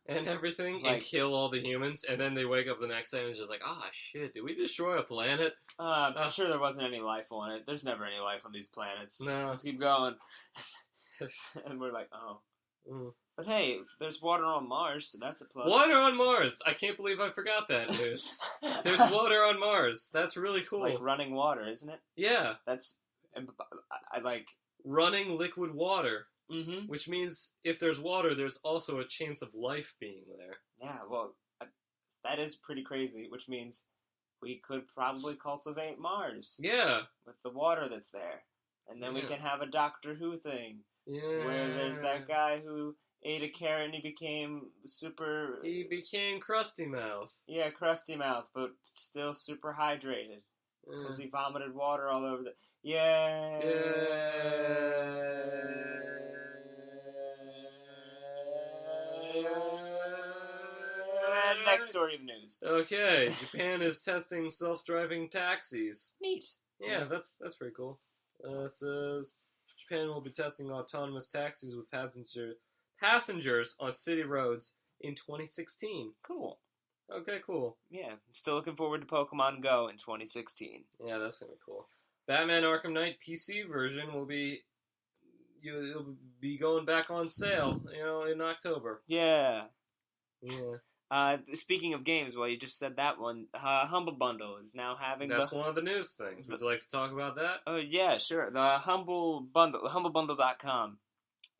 and everything and kill all the humans. And then they wake up the next day and it's just like, shit, did we destroy a planet? I'm sure there wasn't any life on it. There's never any life on these planets. No. Let's keep going. And we're like, But hey, there's water on Mars, so that's a plus. Water on Mars! I can't believe I forgot that news. There's water on Mars. That's really cool. Like running water, isn't it? Yeah. I like... Running liquid water. Mm-hmm. Which means if there's water, there's also a chance of life being there. Yeah, well, that is pretty crazy, which means we could probably cultivate Mars. Yeah. With the water that's there. And then we can have a Doctor Who thing. Yeah. Where there's that guy who ate a carrot and he became super... He became Krusty Mouth. Yeah, Krusty Mouth, but still super hydrated. Because he vomited water all over the... Yeah. Next story of news. Okay, Japan is testing self-driving taxis. Neat. Yeah, that's pretty cool. Says Japan will be testing autonomous taxis with passengers on city roads in 2016. Cool. Okay, cool. Yeah, I'm still looking forward to Pokemon Go in 2016. Yeah, that's gonna be cool. Batman Arkham Knight PC version will be it'll be going back on sale, in October. Yeah. Yeah. Speaking of games, well, you just said that one. Humble Bundle is now having That's one of the news things. Would you like to talk about that? Oh, yeah, sure. The Humble Bundle, humblebundle.com,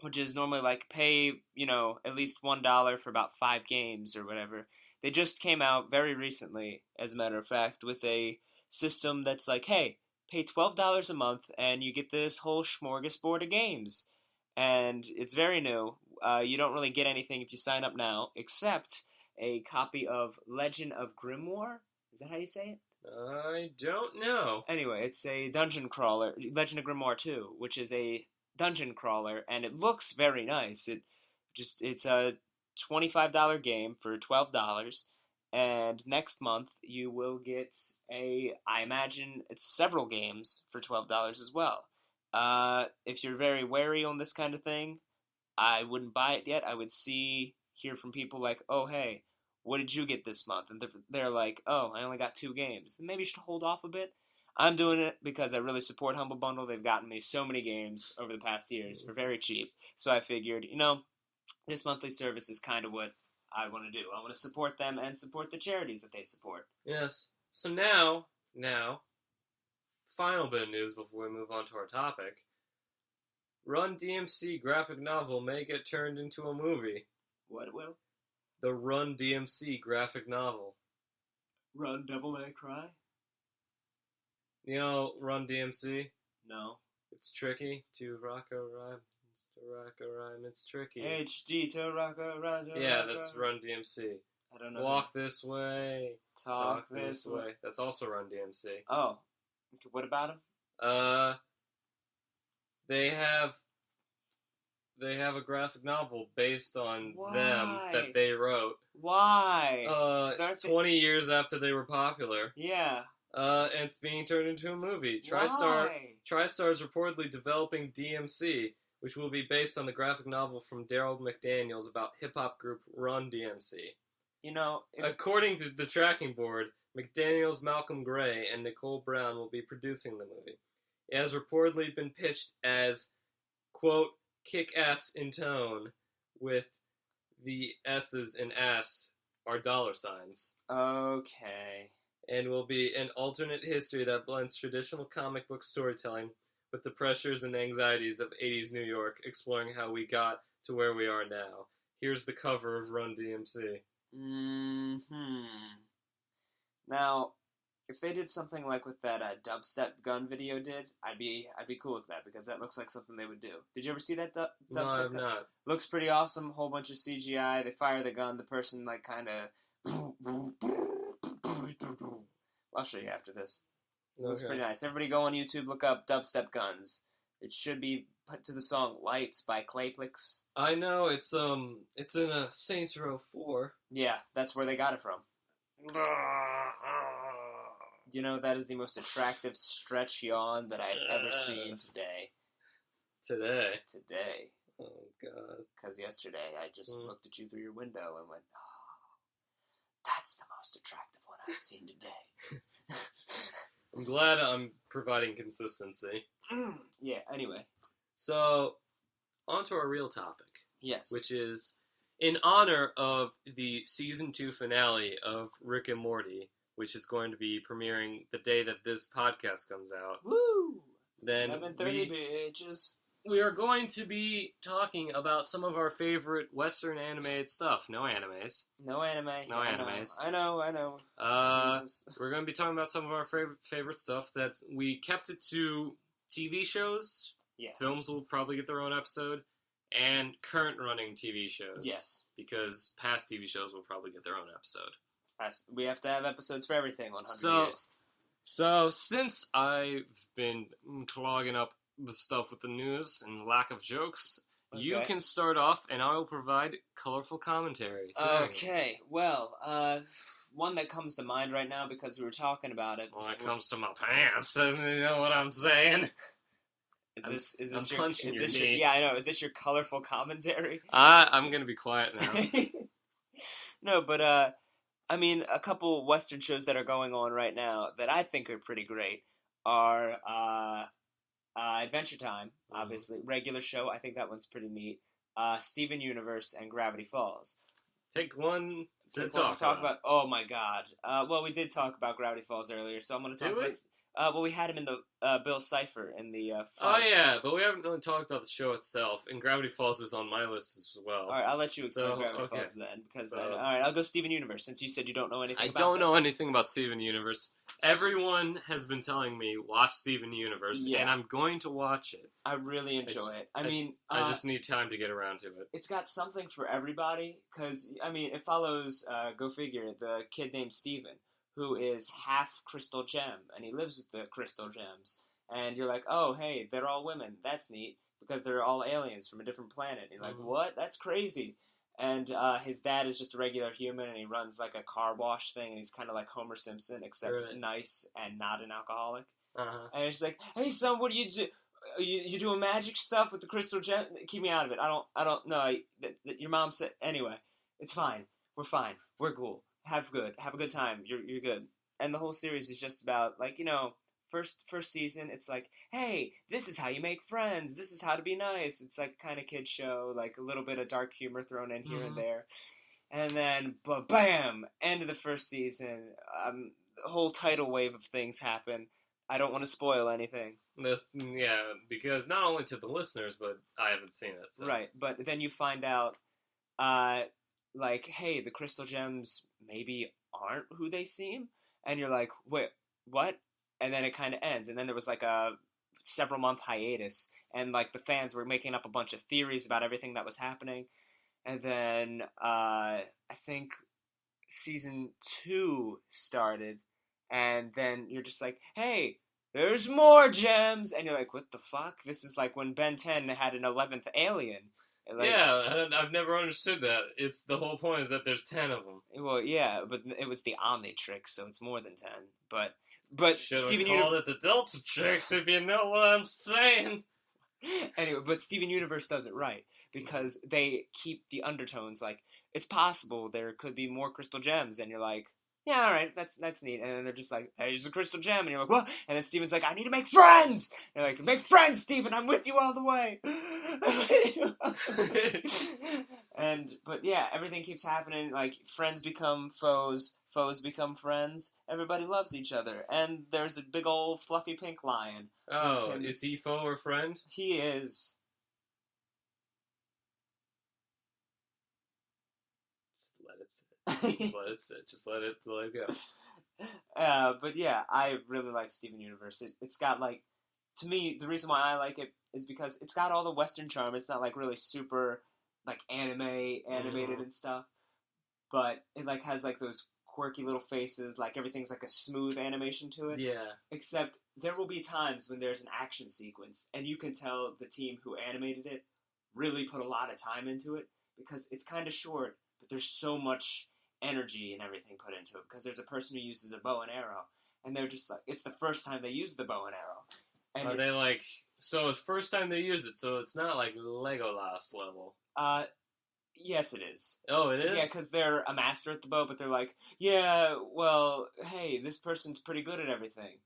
which is normally like pay, at least $1 for about 5 games or whatever. They just came out very recently, as a matter of fact, with a system that's like, hey, pay $12 a month and you get this whole smorgasbord of games. And it's very new. You don't really get anything if you sign up now, except a copy of Legend of Grimoire. Is that how you say it? I don't know. Anyway, it's a dungeon crawler, Legend of Grimoire 2, which is a dungeon crawler, and it looks very nice. It's a $25 game for $12, and next month you will get I imagine it's several games for $12 as well. If you're very wary on this kind of thing, I wouldn't buy it yet. I would hear from people like, oh, hey, what did you get this month? And they're like, oh, I only got 2 games. Then maybe you should hold off a bit. I'm doing it because I really support Humble Bundle. They've gotten me so many games over the past years for very cheap. So I figured, this monthly service is kind of what I want to do. I want to support them and support the charities that they support. Yes. So now, final bit of news before we move on to our topic. Run DMC graphic novel may get turned into a movie. What will? The Run DMC graphic novel. Run Devil May Cry? Run DMC? No. It's tricky to rock a rhyme. It's tricky. HD to rock a rhyme. Yeah, that's Run DMC. I don't know. Walk this way. Talk this way. That's also Run DMC. Oh. What about them? They have a graphic novel based on them that they wrote. Why? 20 years after they were popular. Yeah. And it's being turned into a movie. TriStar is reportedly developing DMC, which will be based on the graphic novel from Daryl McDaniels about hip-hop group Run DMC. According to the tracking board, McDaniels, Malcolm Gray, and Nicole Brown will be producing the movie. It has reportedly been pitched as, quote, kick-ass in tone, with the S's in ass are $signs. Okay. and will be an alternate history that blends traditional comic book storytelling with the pressures and anxieties of 80s New York, exploring how we got to where we are now. Here's the cover of Run DMC. Now, if they did something like with that dubstep gun video did, I'd be cool with that, because that looks like something they would do. Did you ever see that dubstep No, I have gun? not. Looks pretty awesome. Whole bunch of CGI. They fire the gun. The person like kind of. I'll show you after this. It looks pretty nice. Everybody go on YouTube, look up dubstep guns. It should be put to the song "Lights" by Clayplix. I know it's in a Saints Row 4. Yeah, that's where they got it from. You know, that is the most attractive stretch yawn that I've ever seen today. Today. Oh, God. Because yesterday I just looked at you through your window and went, oh, that's the most attractive one I've seen today. I'm glad I'm providing consistency. Yeah, anyway. So, on to our real topic. Yes. Which is, in honor of the Season 2 finale of Rick and Morty, which is going to be premiering the day that this podcast comes out. Woo! Then 11:30, bitches. We are going to be talking about some of our favorite Western animated stuff. No animes. No anime. No animes. I know. Jesus. We're going to be talking about some of our favorite stuff. That we kept it to TV shows. Yes. Films will probably get their own episode. And current running TV shows. Yes. Because past TV shows will probably get their own episode. We have to have episodes for everything 100 years. So, since I've been clogging up the stuff with the news and lack of jokes, you can start off and I will provide colorful commentary. Okay, well, one that comes to mind right now because we were talking about it. When it comes to my pants, you know what I'm saying? Is this I'm your punching is your this knee. your, yeah, I know. Is this your colorful commentary? I'm gonna be quiet now. No, but I mean, a couple Western shows that are going on right now that I think are pretty great are Adventure Time, obviously. Regular show, I think that one's pretty neat. Steven Universe and Gravity Falls. Pick one to talk about. Oh my god. Well, we did talk about Gravity Falls earlier, so I'm going to talk about... well, we had him in the Bill Cipher in the... Oh yeah, but we haven't really talked about the show itself, and Gravity Falls is on my list as well. Alright, I'll let you explain Gravity Falls then, because... Alright, I'll go Steven Universe, since you said you don't know anything about don't know anything about Steven Universe. Everyone has been telling me, watch Steven Universe, and I'm going to watch it. I really enjoy it. I just need time to get around to it. It's got something for everybody, because, I mean, it follows, go figure, the kid named Steven, who is half crystal gem, and he lives with the crystal gems. And you're like, oh, hey, they're all women. That's neat, because they're all aliens from a different planet. And you're like, what? That's crazy. And his dad is just a regular human, and he runs like a car wash thing, and he's kind of like Homer Simpson, except nice and not an alcoholic. And he's like, hey, son, what do you do? You doing magic stuff with the crystal gem? Keep me out of it. I don't know. Your mom said... Anyway, it's fine. We're fine. We're cool. Have a good time. You're good. And the whole series is just about, like, you know, first season, it's like, hey, this is how you make friends. This is how to be nice. It's like kind of kid show, like a little bit of dark humor thrown in here and there. And then, bam, end of the first season. The whole tidal wave of things happen. I don't want to spoil anything. Because not only to the listeners, but I haven't seen it. So. Right, but then you find out, like, hey, the crystal gems maybe aren't who they seem, and you're like, wait, what? And then it kind of ends, and then there was like a several month hiatus, and like the fans were making up a bunch of theories about everything that was happening, and then I think season 2 started, and then you're just like, hey, there's more gems, and you're like, what the fuck? This is like when Ben 10 had an 11th alien. Like, I've never understood that. It's the whole point is that there's 10 of them. Well, yeah, but it was the Omnitrix, so it's more than 10. But Steven called it the Delta Trix, if you know what I'm saying. Anyway, but Steven Universe does it right because they keep the undertones like it's possible there could be more crystal gems, and you're like, yeah, all right, that's neat. And then they're just like, hey, there's a crystal gem. And you're like, what? And then Steven's like, I need to make friends. And you're like, make friends, Steven. I'm with you all the way. But yeah, everything keeps happening. Like, friends become foes. foes become friends, everybody loves each other, and there's a big old fluffy pink lion. Oh, is he foe or friend? He is. Just let it sit. Just let it sit. Just let it go. But yeah, I really like Steven Universe. It's got, like, to me, the reason why I like it is because it's got all the Western charm. It's not, like, really super, like, animated and stuff. But it, like, has, like, those quirky little faces. Like, everything's, like, a smooth animation to it. Yeah. Except there will be times when there's an action sequence, and you can tell the team who animated it really put a lot of time into it, because it's kind of short, but there's so much energy and everything put into it, because there's a person who uses a bow and arrow, and they're just like, it's the first time they use the bow and arrow. And Are they like, so it's first time they use it, so it's not like Legolas level? Yes, it is. Oh, it is? Yeah, because they're a master at the bow, but they're like, yeah, well, hey, this person's pretty good at everything.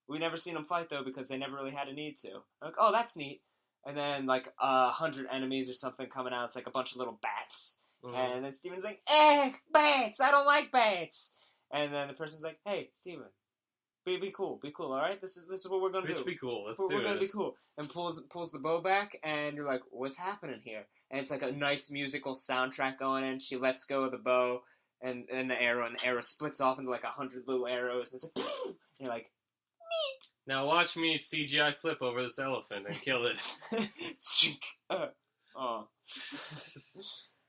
We never seen them fight, though, because they never really had a need to. I'm like, oh, that's neat. And then, like, 100 enemies or something coming out. It's like a bunch of little bats. Mm-hmm. And then Steven's like, bats! I don't like bats! And then the person's like, hey, Steven, be cool, all right? This is what we're gonna do. Be cool, we're gonna be cool. And pulls the bow back, and you're like, what's happening here? And it's like a nice musical soundtrack going in. She lets go of the bow, and the arrow splits off into like 100 little arrows. And it's like, and you're like, neat. Now watch me CGI flip over this elephant and kill it. Oh.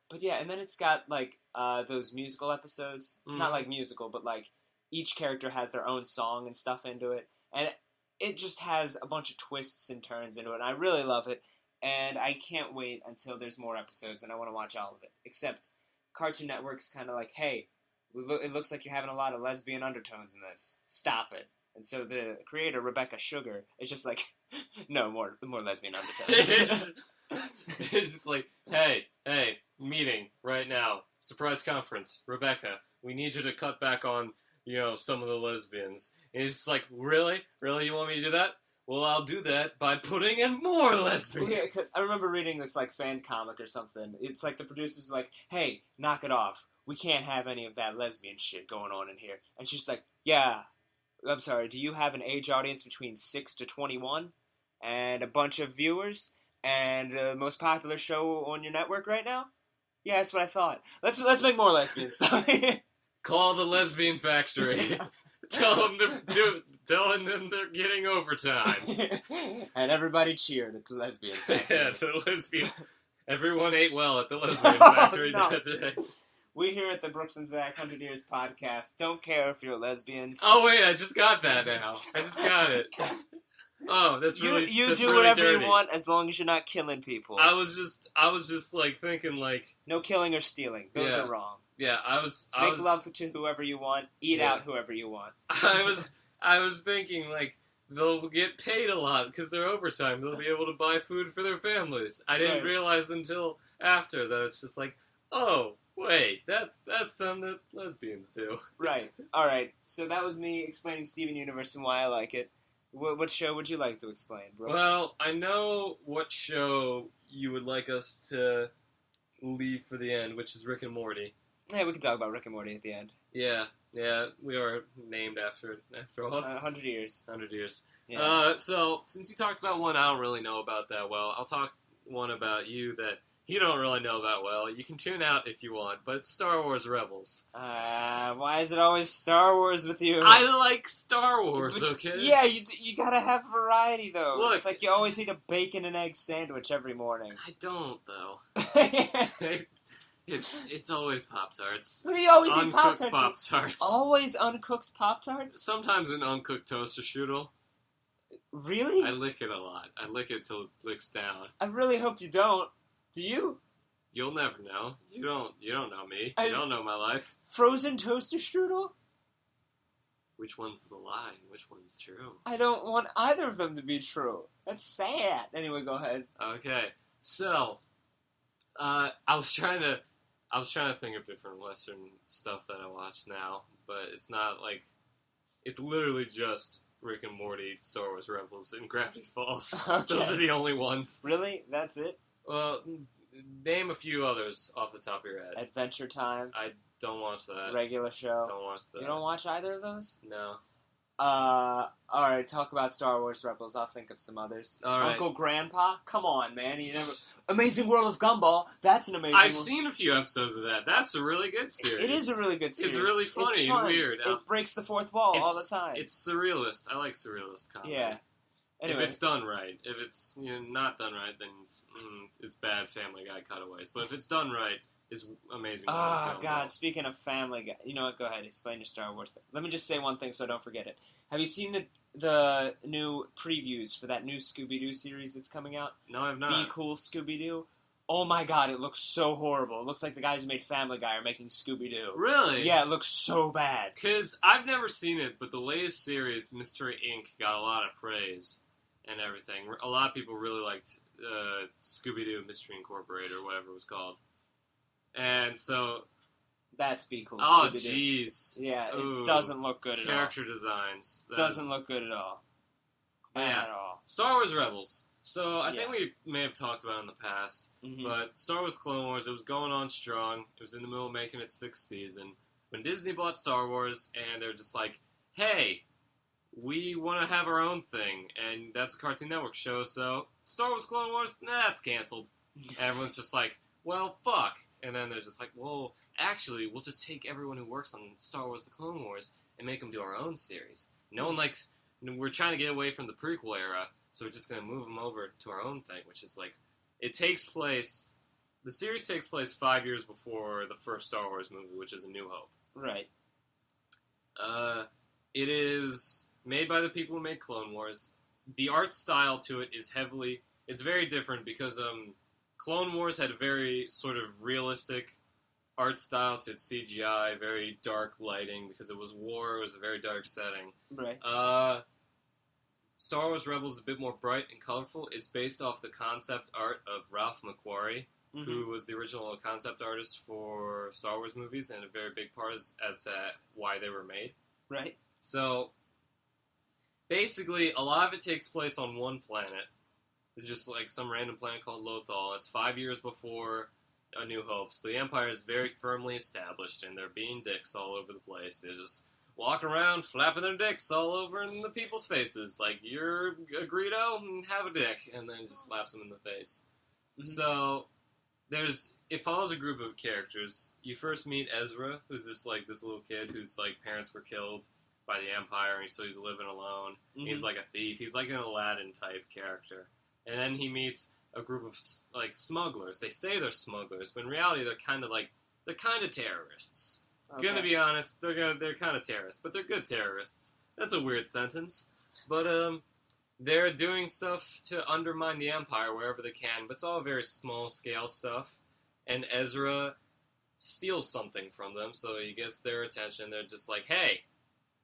But yeah, and then it's got like those musical episodes. Not like musical, but like each character has their own song and stuff into it. And it just has a bunch of twists and turns into it. And I really love it. And I can't wait until there's more episodes, and I want to watch all of it. Except Cartoon Network's kind of like, hey, it looks like you're having a lot of lesbian undertones in this. Stop it. And so the creator, Rebecca Sugar, is just like, no, more lesbian undertones. It's just like, hey, meeting right now. Surprise conference. Rebecca, we need you to cut back on, some of the lesbians. And he's just like, really? Really, you want me to do that? Well, I'll do that by putting in more lesbians. Yeah, 'cause I remember reading this, like, fan comic or something. It's like the producer's like, hey, knock it off. We can't have any of that lesbian shit going on in here. And she's like, yeah, I'm sorry, do you have an age audience between 6 to 21? And a bunch of viewers? And the most popular show on your network right now? Yeah, that's what I thought. Let's make more lesbian stuff. Call the lesbian factory. Tell them they're getting overtime. And everybody cheered at the lesbian factory. Yeah, the lesbian. Everyone ate well at the lesbian factory that day. We here at the Brooks and Zach 100 Years podcast don't care if you're lesbians. Oh wait, I just got that now. I just got it. Oh, that's really you do really whatever dirty. you want as long as you're not killing people. I was just like thinking like no killing or stealing. Those are wrong. Yeah, Make love to whoever you want. Eat out whoever you want. I was thinking like they'll get paid a lot because they're overtime. They'll be able to buy food for their families. I didn't realize until after that it's just like, oh wait, that's something that lesbians do. Right. All right. So that was me explaining Steven Universe and why I like it. What show would you like to explain, Brooks? Well, I know what show you would like us to leave for the end, which is Rick and Morty. Yeah, we can talk about Rick and Morty at the end. Yeah, we are named after it, after all. 100 years. 100 years. Yeah. So, since you talked about one I don't really know about that well, I'll talk one about you that you don't really know that well. You can tune out if you want, but it's Star Wars Rebels. Why is it always Star Wars with you? I like Star Wars, okay? Yeah, you gotta have variety, though. Look, it's like you always eat a bacon and egg sandwich every morning. I don't, though. It's always Pop-Tarts. You always eat Pop-Tarts. Pop-Tarts. Always uncooked Pop-Tarts? Sometimes an uncooked toaster strudel. Really? I lick it a lot. I lick it till it licks down. I really hope you don't. Do you? You'll never know. You don't know me. You don't know my life. Frozen toaster strudel? Which one's the lie and which one's true? I don't want either of them to be true. That's sad. Anyway, go ahead. Okay. So, I was trying to think of different Western stuff that I watch now, but it's not like, it's literally just Rick and Morty, Star Wars Rebels, and Gravity Falls. Okay. Those are the only ones. Really? That's it? Well, name a few others off the top of your head. Adventure Time. I Don't watch that. regular show. Don't watch that. You don't watch either of those? No. Alright, talk about Star Wars Rebels. I'll think of some others. All right. Uncle Grandpa? Come on, man. You never... Amazing World of Gumball. That's an amazing I've seen a few episodes of that. That's a really good series. It is a really good series. It's really funny and weird. It breaks the fourth wall all the time. It's surrealist. I like surrealist comedy. Yeah. Anyway. If it's done right. If it's not done right, then it's bad Family Guy cutaways. But if it's done right, it's amazing. Oh, God. Speaking of Family Guy. You know what? Go ahead. Explain your Star Wars thing. Let me just say one thing so I don't forget it. Have you seen the new previews for that new Scooby-Doo series that's coming out? No, I've not. Be Cool Scooby-Doo? Oh my God, it looks so horrible. It looks like the guys who made Family Guy are making Scooby-Doo. Really? Yeah, it looks so bad. Because I've never seen it, but the latest series, Mystery Inc., got a lot of praise and everything. A lot of people really liked Scooby-Doo Mystery Incorporated or whatever it was called. And so... That's Be Cool Oh, Scooby-Doo. jeez. Yeah, Ooh. it doesn't look good at all. Character designs. Doesn't look good at all. Yeah. At all. Star Wars Rebels. So I Yeah. think we may have talked about it in the past, Mhm. but Star Wars Clone Wars, it was going on strong. It was in the middle of making its 6th season. When Disney bought Star Wars, and they're just like, hey, we want to have our own thing, and that's a Cartoon Network show, so Star Wars Clone Wars, nah, it's canceled. And everyone's just like, well, fuck. And then they're just like, well, actually, we'll just take everyone who works on Star Wars The Clone Wars and make them do our own series. No one likes... We're trying to get away from the prequel era, so we're just going to move them over to our own thing, which is like... It takes place... The series takes place 5 years before the first Star Wars movie, which is A New Hope. Right. It is made by the people who made Clone Wars. The art style to it is heavily... It's very different because Clone Wars had a very sort of realistic art style to its CGI, very dark lighting because it was war, it was a very dark setting. Right. Star Wars Rebels is a bit more bright and colorful. It's based off the concept art of Ralph McQuarrie, who was the original concept artist for Star Wars movies and a very big part as to why they were made. Right. So, basically, a lot of it takes place on one planet. Just like some random planet called Lothal. It's 5 years before A New Hope. So the Empire is very firmly established, and they're being dicks all over the place. They're just walking around, flapping their dicks all over in the people's faces. Like, you're a Greedo? Have a dick. And then just slaps them in the face. Mm-hmm. So, it follows a group of characters. You first meet Ezra, who's this little kid whose, parents were killed by the Empire, and so he's living alone. Mm-hmm. He's like a thief. He's like an Aladdin-type character. And then he meets a group of, smugglers. They say they're smugglers, but in reality, they're kind of terrorists. Okay. Gonna be honest, they're kind of terrorists, but they're good terrorists. That's a weird sentence. But, they're doing stuff to undermine the Empire wherever they can, but it's all very small-scale stuff. And Ezra steals something from them, so he gets their attention. They're just like, hey,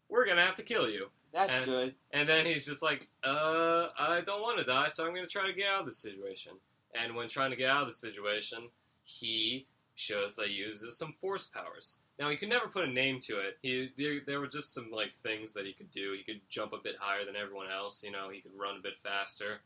we're gonna have to kill you. That's good. And then he's just like, I don't want to die, so I'm going to try to get out of this situation. And when trying to get out of the situation, he shows that he uses some force powers. Now, he could never put a name to it. There were just some, things that he could do. He could jump a bit higher than everyone else, he could run a bit faster,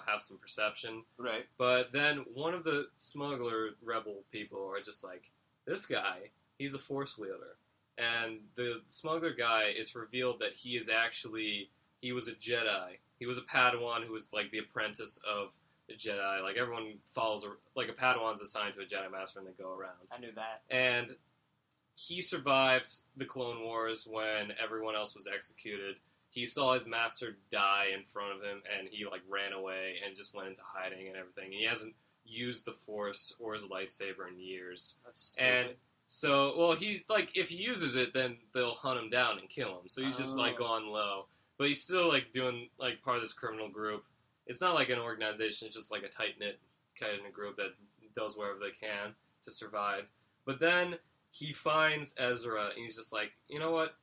have some perception. Right. But then one of the smuggler rebel people are just like, this guy, he's a force wielder. And the smuggler guy, it's revealed that he was a Jedi. He was a Padawan who was, the apprentice of a Jedi. Everyone follows, a Padawan's assigned to a Jedi Master and they go around. I knew that. And he survived the Clone Wars when everyone else was executed. He saw his master die in front of him, and he, ran away and just went into hiding and everything. He hasn't used the Force or his lightsaber in years. That's stupid. And so, well, he's, if he uses it, then they'll hunt him down and kill him. So he's just, gone low. But he's still, doing, part of this criminal group. It's not like an organization. It's just, a tight-knit kind of group that does whatever they can to survive. But then he finds Ezra, and he's just like, you know what?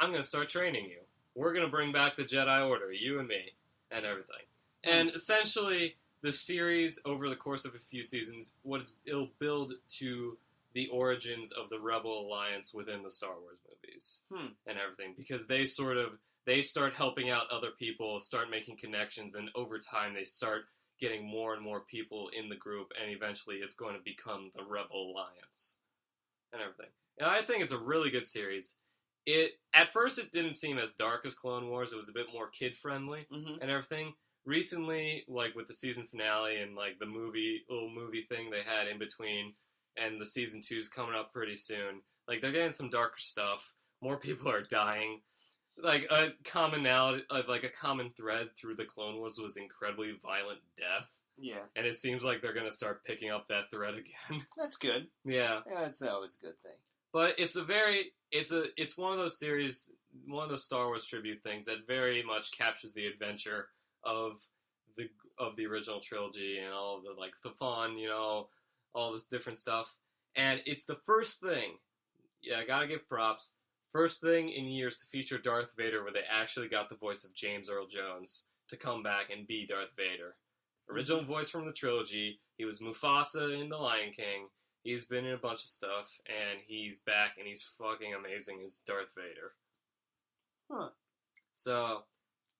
I'm going to start training you. We're going to bring back the Jedi Order, you and me, and everything. And essentially, the series, over the course of a few seasons, it'll build to the origins of the Rebel Alliance within the Star Wars movies and everything, because they start helping out other people, start making connections, and over time they start getting more and more people in the group, and eventually it's going to become the Rebel Alliance and everything. And I think it's a really good series. At first it didn't seem as dark as Clone Wars. It was a bit more kid friendly and everything. Recently, like with the season finale and like the little movie thing they had in between, and the season 2's coming up pretty soon. Like they're getting some darker stuff. More people are dying. Like a commonality, like a common thread through the Clone Wars was incredibly violent death. Yeah. And it seems like they're gonna start picking up that thread again. That's good. Yeah. Yeah, that's always a good thing. But it's one of those series, one of those Star Wars tribute things that very much captures the adventure of the original trilogy and all of the like the fun, all this different stuff. And it's the first thing. Yeah, I gotta give props. First thing in years to feature Darth Vader where they actually got the voice of James Earl Jones to come back and be Darth Vader. Original voice from the trilogy. He was Mufasa in The Lion King. He's been in a bunch of stuff, and he's back, and he's fucking amazing as Darth Vader. Huh. So,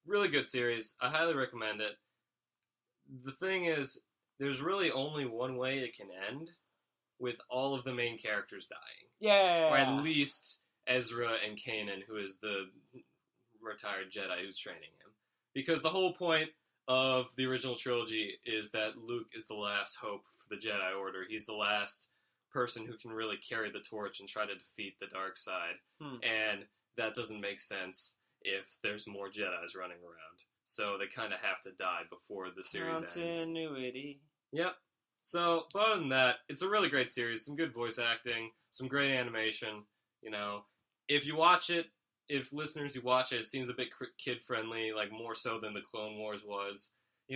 really good series. I highly recommend it. The thing is, there's really only one way it can end, with all of the main characters dying. Yeah. Or at least Ezra and Kanan, who is the retired Jedi who's training him. Because the whole point of the original trilogy is that Luke is the last hope for the Jedi Order. He's the last person who can really carry the torch and try to defeat the dark side. And that doesn't make sense if there's more Jedis running around. So they kind of have to die before the series ends. Continuity. Yep. So, but other than that, it's a really great series. Some good voice acting, some great animation. If you watch it, if listeners, you watch it, it seems a bit kid-friendly, like more so than the Clone Wars was.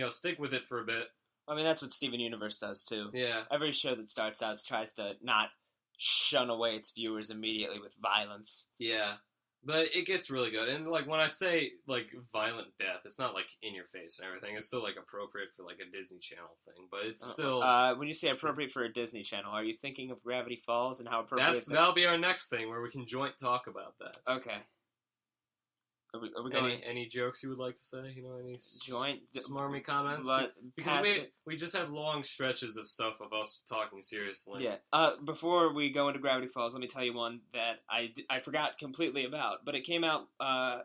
Stick with it for a bit. I mean, that's what Steven Universe does, too. Yeah. Every show that starts out tries to not shun away its viewers immediately with violence. Yeah. But it gets really good. And, like, when I say, like, violent death, it's not, like, in your face and everything. It's still, like, appropriate for, like, a Disney Channel thing. But it's still... when you say appropriate for a Disney Channel, are you thinking of Gravity Falls and how appropriate... That'll be our next thing, where we can joint talk about that. Okay. Are we going... Any jokes you would like to say? Any joint... smarmy comments? Because we just have long stretches of stuff of us talking seriously. Yeah. Before we go into Gravity Falls, let me tell you one that I forgot completely about, but it came out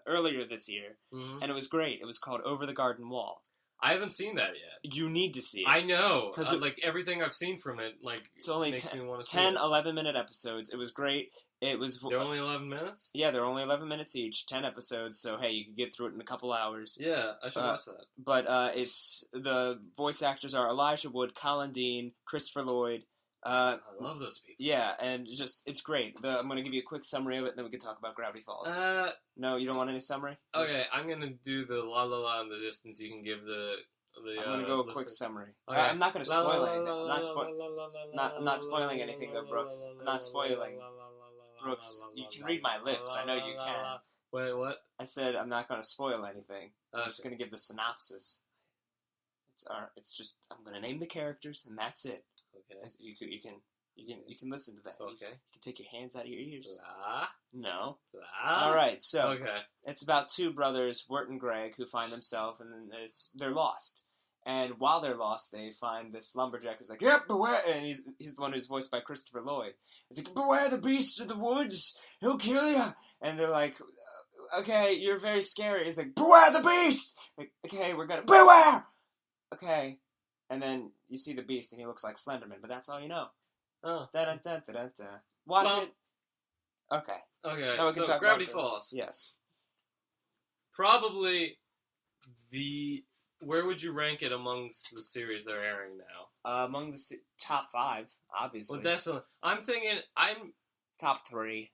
earlier this year, and it was great. It was called Over the Garden Wall. I haven't seen that yet. You need to see it. I know. Because everything I've seen from it, it's only makes me want to see it. 10, 11-minute episodes. It was great. They're only 11 minutes? Yeah, they're only 11 minutes each, 10 episodes, so hey, you can get through it in a couple hours. Yeah, I should watch that. But the voice actors are Elijah Wood, Colin Dean, Christopher Lloyd. I love those people. Yeah, and it's great. I'm going to give you a quick summary of it, and then we can talk about Gravity Falls. No, you don't want any summary? Okay, I'm going to do the la la la in the distance. You can give the I'm going to go a quick summary. Okay. I'm not going to spoil anything. I'm not spoiling anything, though, Brooks. I'm not spoiling. Brooks, you can read my lips. I know you can. Wait, what? I said I'm not going to spoil anything. Okay. I'm just going to give the synopsis. It's just I'm going to name the characters, and that's it. Okay. You can listen to that. Okay. You can take your hands out of your ears. La. No. La. All right. So okay. It's about two brothers, Wirt and Greg, who find themselves and they're lost. And while they're lost, they find this lumberjack who's like, "Yep, beware!" And he's the one who's voiced by Christopher Lloyd. He's like, "Beware the beast of the woods! He'll kill you!" And they're like, "Okay, you're very scary." He's like, "Beware the beast!" Like, okay, we're gonna beware. Okay, and then you see the beast, and he looks like Slenderman, but that's all you know. Oh, Da-da-da-da-da. Watch it. Okay. Okay. Now we can talk Gravity about Falls. Yes. Probably where would you rank it amongst the series they're airing now? Among the top 5, obviously. Well, definitely. I'm thinking, top 3.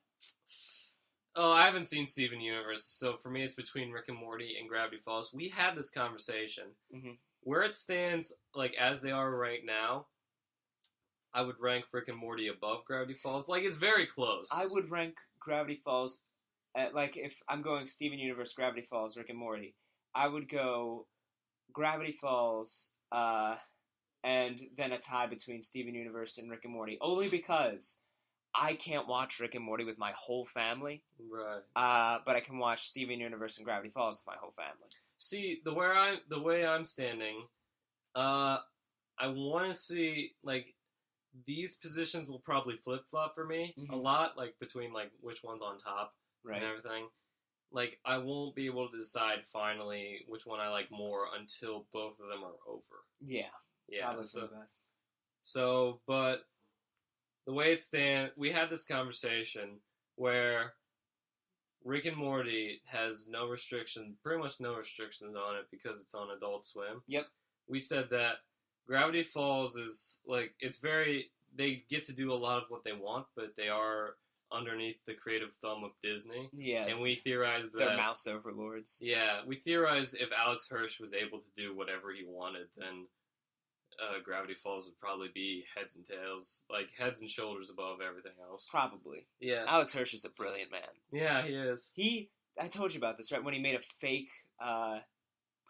Oh, I haven't seen Steven Universe, so for me it's between Rick and Morty and Gravity Falls. We had this conversation. Mm-hmm. Where it stands, like, as they are right now, I would rank Rick and Morty above Gravity Falls. Like, it's very close. I would rank Gravity Falls at, like, if I'm going Steven Universe, Gravity Falls, Rick and Morty, I would go Gravity Falls, and then a tie between Steven Universe and Rick and Morty. Only because I can't watch Rick and Morty with my whole family. Right. But I can watch Steven Universe and Gravity Falls with my whole family. See, the way I'm standing, I want to see, like, these positions will probably flip-flop for me a lot, like, between, like, which one's on top and everything. Like, I won't be able to decide finally which one I like more until both of them are over. Yeah. Yeah, but the way it stands, we had this conversation where Rick and Morty has no restriction, pretty much no restrictions on it because it's on Adult Swim. Yep. We said that Gravity Falls is, like, they get to do a lot of what they want, but they are underneath the creative thumb of Disney. Yeah. And we theorized that... They're mouse overlords. Yeah, we theorized if Alex Hirsch was able to do whatever he wanted, then Gravity Falls would probably be heads and tails, like heads and shoulders above everything else. Probably. Yeah. Alex Hirsch is a brilliant man. Yeah, he is. I told you about this, right? When he made a fake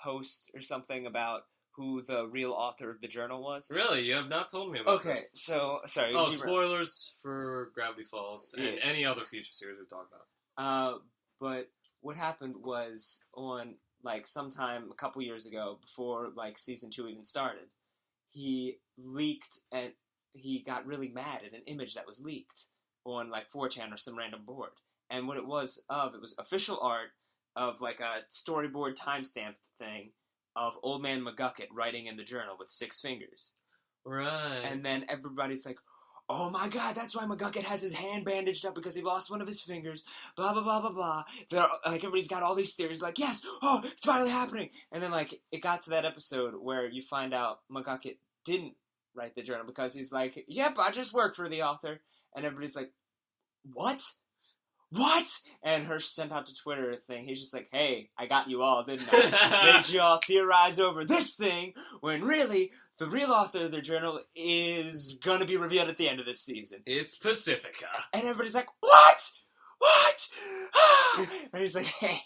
post or something about who the real author of the journal was. Really? You have not told me about this. Okay, so, sorry. Oh, spoilers for Gravity Falls and any other future series we talk about. But what happened was on, like, sometime a couple years ago, before, like, season 2 even started, he leaked, and he got really mad at an image that was leaked on, like, 4chan or some random board. And what it was official art of, like, a storyboard timestamped thing of Old Man McGucket writing in the journal with 6 fingers. Right. And then everybody's like, oh my god, that's why McGucket has his hand bandaged up because he lost one of his fingers, blah, blah, blah, blah, blah. Like, everybody's got all these theories, like, yes, oh, it's finally happening. And then, like, it got to that episode where you find out McGucket didn't write the journal because he's like, yep, I just work for the author. And everybody's like, what? What? And Hirsch sent out to Twitter a thing. He's just like, hey, I got you all, didn't I? Made you all theorize over this thing, when really, the real author of the journal is gonna be revealed at the end of this season. It's Pacifica. And everybody's like, what? What? And he's like, hey.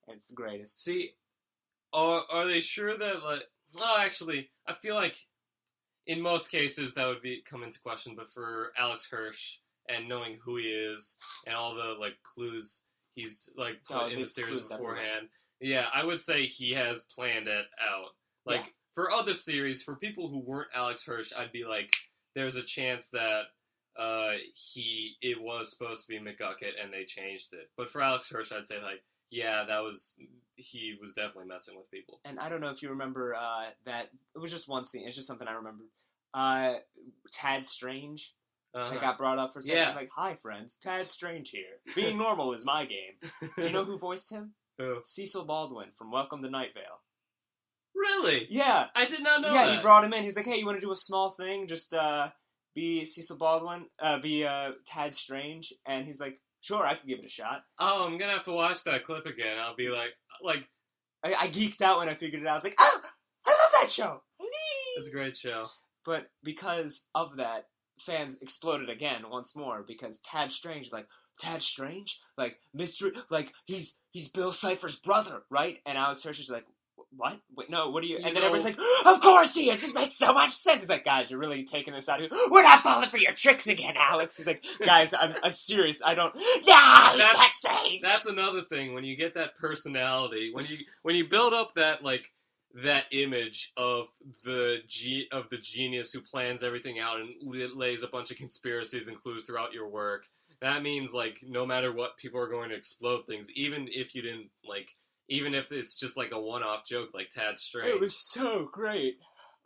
And it's the greatest. See, are they sure that, like... Well, actually, I feel like in most cases that would come into question, but for Alex Hirsch... and knowing who he is, and all the, like, clues he's, like, put in the series beforehand. Yeah, I would say he has planned it out. Like, for other series, for people who weren't Alex Hirsch, I'd be like, there's a chance that it was supposed to be McGucket, and they changed it. But for Alex Hirsch, I'd say, like, yeah, he was definitely messing with people. And I don't know if you remember that, it was just one scene, it's just something I remembered. Tad Strange... I got brought up for something. Yeah. Like, hi, friends. Tad Strange here. Being normal is my game. Do you know who voiced him? Who? Cecil Baldwin from Welcome to Night Vale. Really? Yeah. I did not know that. Yeah, he brought him in. He's like, hey, you want to do a small thing? Just be Cecil Baldwin, be Tad Strange. And he's like, sure, I could give it a shot. Oh, I'm going to have to watch that clip again. I'll be like... I geeked out when I figured it out. I was like, oh, I love that show. It's a great show. But because of that, fans exploded again once more because Tad Strange, like mystery, like he's Bill Cipher's brother, right? And Alex Hirsch is like, what? Wait, no, what are you? And then everyone's like, of course he is. This makes so much sense. He's like, guys, you're really taking this out. We're not falling for your tricks again, Alex. He's like, guys, I'm serious. I don't. Yeah, that's strange. That's another thing when you get that personality, when you build up that like. That image of the genius who plans everything out and lays a bunch of conspiracies and clues throughout your work. That means, like, no matter what, people are going to explode things, even if you didn't, like, even if it's just, like, a one-off joke like Tad Strange. It was so great.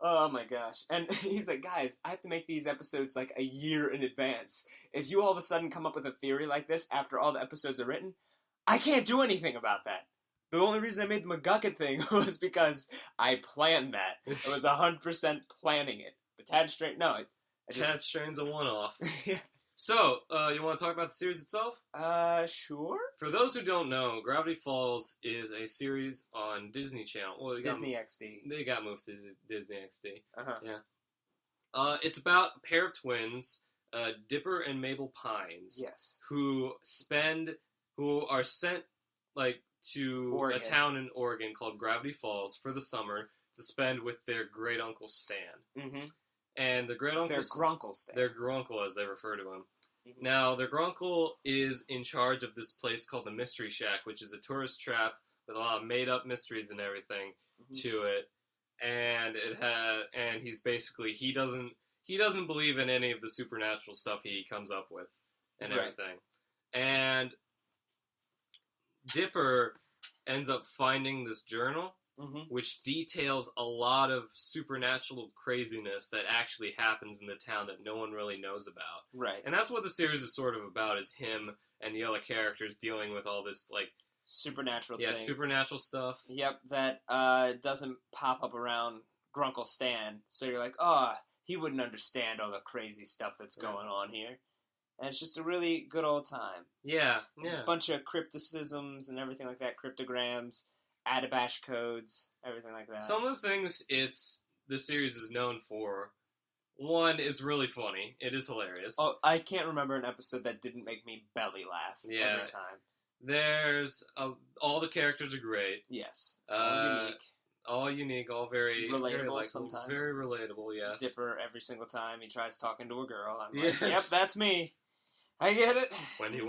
Oh, my gosh. And he's like, guys, I have to make these episodes, like, a year in advance. If you all of a sudden come up with a theory like this after all the episodes are written, I can't do anything about that. The only reason I made the McGucket thing was because I planned that. It was 100% planning it. But Tad Strange, no. Tad Strange's a one-off. Yeah. So, you want to talk about the series itself? Sure. For those who don't know, Gravity Falls is a series on Disney Channel. Well, Disney XD. They got moved to Disney XD. Uh-huh. Yeah. It's about a pair of twins, Dipper and Mabel Pines. Yes. Who are sent, like, to Oregon. A town in Oregon called Gravity Falls for the summer to spend with their great uncle Stan. Mm-hmm. And the great uncle... Their grunkle Stan. Their grunkle, as they refer to him. Mm-hmm. Now, their grunkle is in charge of this place called the Mystery Shack, which is a tourist trap with a lot of made-up mysteries and everything to it. And he's basically... he doesn't believe in any of the supernatural stuff he comes up with and Right. everything. And Dipper ends up finding this journal, which details a lot of supernatural craziness that actually happens in the town that no one really knows about. Right. And that's what the series is sort of about, is him and the other characters dealing with all this, like... supernatural yeah, things. supernatural stuff. Yep, that doesn't pop up around Grunkle Stan, so you're like, oh, he wouldn't understand all the crazy stuff that's going on here. And it's just a really good old time. Yeah. A bunch of crypticisms and everything like that, cryptograms, Adabash codes, everything like that. Some of the things the series is known for, one, is really funny. It is hilarious. Oh, I can't remember an episode that didn't make me belly laugh every time. There's all the characters are great. Yes. All unique, all very relatable very sometimes. Very relatable, yes. Dipper every single time he tries talking to a girl. I'm yes. like, yep, that's me. I get it. Wendy.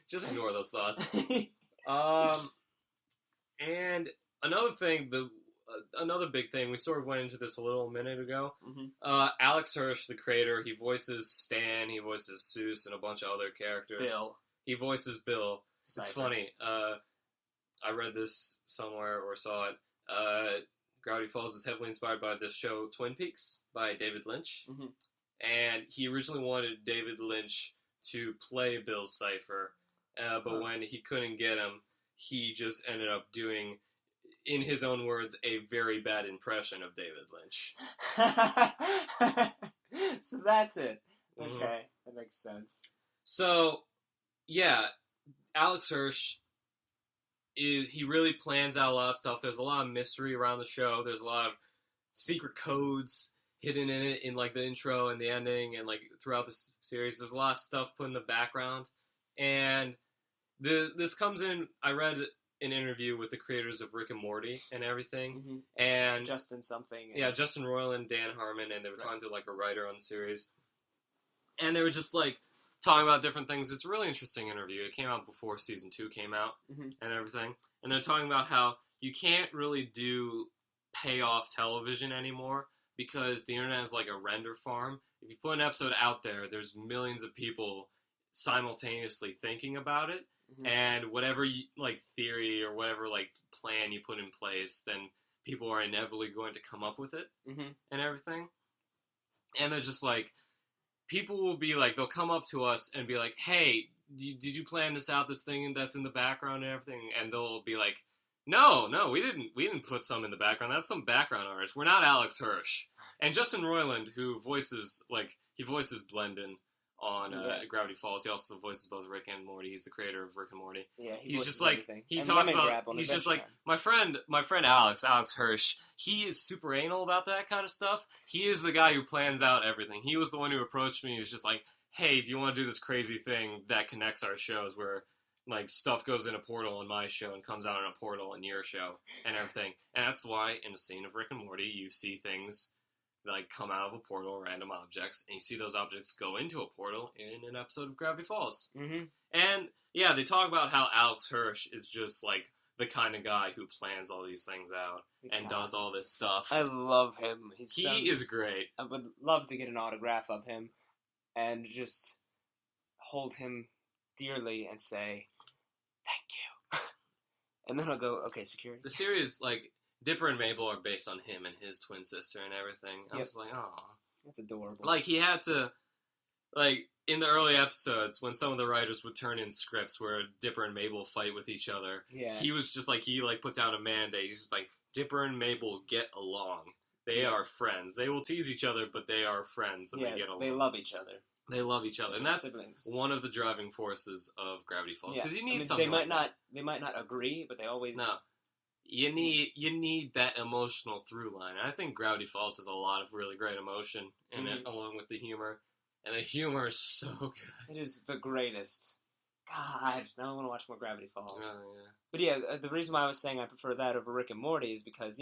Just ignore those thoughts. And another thing, another big thing, we sort of went into this a little minute ago. Alex Hirsch, the creator, he voices Stan, he voices Seuss, and a bunch of other characters. Bill. He voices Bill. Cypher. It's funny. I read this somewhere or saw it. Gravity Falls is heavily inspired by the show Twin Peaks by David Lynch. And he originally wanted David Lynch to play Bill Cipher, but when he couldn't get him, he just ended up doing, in his own words, a very bad impression of David Lynch. So that's it. Okay, that makes sense. So, yeah, Alex Hirsch, he really plans out a lot of stuff. There's a lot of mystery around the show. There's a lot of secret codes hidden in it, in like the intro and the ending, and like throughout the series. There's a lot of stuff put in the background, and this comes in. I read an interview with the creators of Rick and Morty and everything, and Justin something. Yeah, Justin Roiland, Dan Harmon, and they were talking to like a writer on the series, and they were just like talking about different things. It's a really interesting interview. It came out before season 2 came out and everything, and they're talking about how you can't really do payoff television anymore, because the internet is like a render farm. If you put an episode out there, there's millions of people simultaneously thinking about it, and whatever like theory or whatever like plan you put in place, then people are inevitably going to come up with it and everything. And they're just like, people will be like, they'll come up to us and be like, hey, did you plan this out, this thing that's in the background and everything? And they'll be like, no, we didn't put some in the background. That's some background artist. We're not Alex Hirsch. And Justin Roiland, who voices Blendon on Gravity Falls. He also voices both Rick and Morty. He's the creator of Rick and Morty. Yeah, he's just like everything. He talks about. He's just like my friend Alex Hirsch. He is super anal about that kind of stuff. He is the guy who plans out everything. He was the one who approached me. He's just like, hey, do you want to do this crazy thing that connects our shows where like stuff goes in a portal in my show and comes out in a portal in your show and everything? And that's why in the scene of Rick and Morty, you see things like come out of a portal, random objects, and you see those objects go into a portal in an episode of Gravity Falls. And yeah, they talk about how Alex Hirsch is just like the kind of guy who plans all these things out and does all this stuff. I love him. He is great. I would love to get an autograph of him and just hold him dearly and say, thank you. And then I'll go, okay, security. The series, like, Dipper and Mabel are based on him and his twin sister and everything. I was like, aw. That's adorable. Like, he had to, like, in the early episodes, when some of the writers would turn in scripts where Dipper and Mabel fight with each other, he was just like, he, like, put down a mandate. He's just like, Dipper and Mabel get along. They are friends. They will tease each other, but they are friends, and they get along. They love each other. They love each other, and that's siblings. One of the driving forces of Gravity Falls. Because you need something. They might not agree, but they always. No, you need that emotional through line. And I think Gravity Falls has a lot of really great emotion in it, along with the humor, and the humor is so good. It is the greatest. God, now I want to watch more Gravity Falls. Oh, yeah. But yeah, the reason why I was saying I prefer that over Rick and Morty is because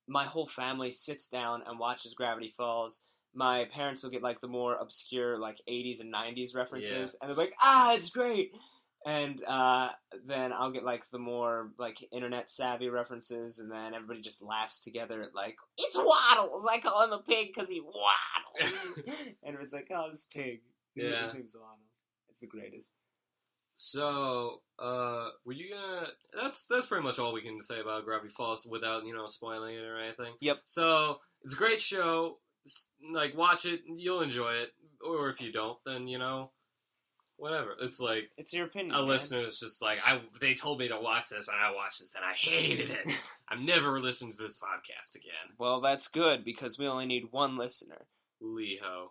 my whole family sits down and watches Gravity Falls. My parents will get, like, the more obscure, like, 80s and 90s references, and they're like, it's great! And then I'll get like the more like internet savvy references, and then everybody just laughs together at like, it's Waddles. I call him a pig because he waddles. And it's like, oh, this pig. Yeah. His name's Waddles. It's the greatest. So, were you gonna? That's pretty much all we can say about Gravity Falls without spoiling it or anything. Yep. So it's a great show. Like, watch it, you'll enjoy it. Or if you don't, then whatever. It's like it's your opinion. A listener is just like, they told me to watch this, and I watched this, and I hated it. I'm never listening to this podcast again. Well, that's good because we only need one listener. Leho.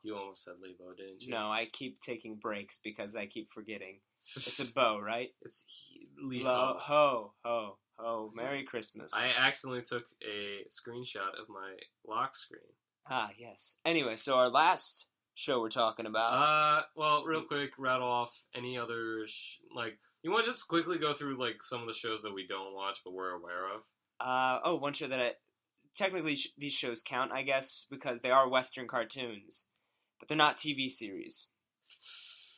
You almost said Lebo, didn't you? No, I keep taking breaks because I keep forgetting. It's a bow, right? It's Leho. Ho. Merry Christmas. I accidentally took a screenshot of my lock screen. Ah, yes. Anyway, so our last show we're talking about. Well, real quick, rattle off any other, you want to just quickly go through, like, some of the shows that we don't watch but we're aware of? One show that technically these shows count, I guess, because they are Western cartoons, but they're not TV series.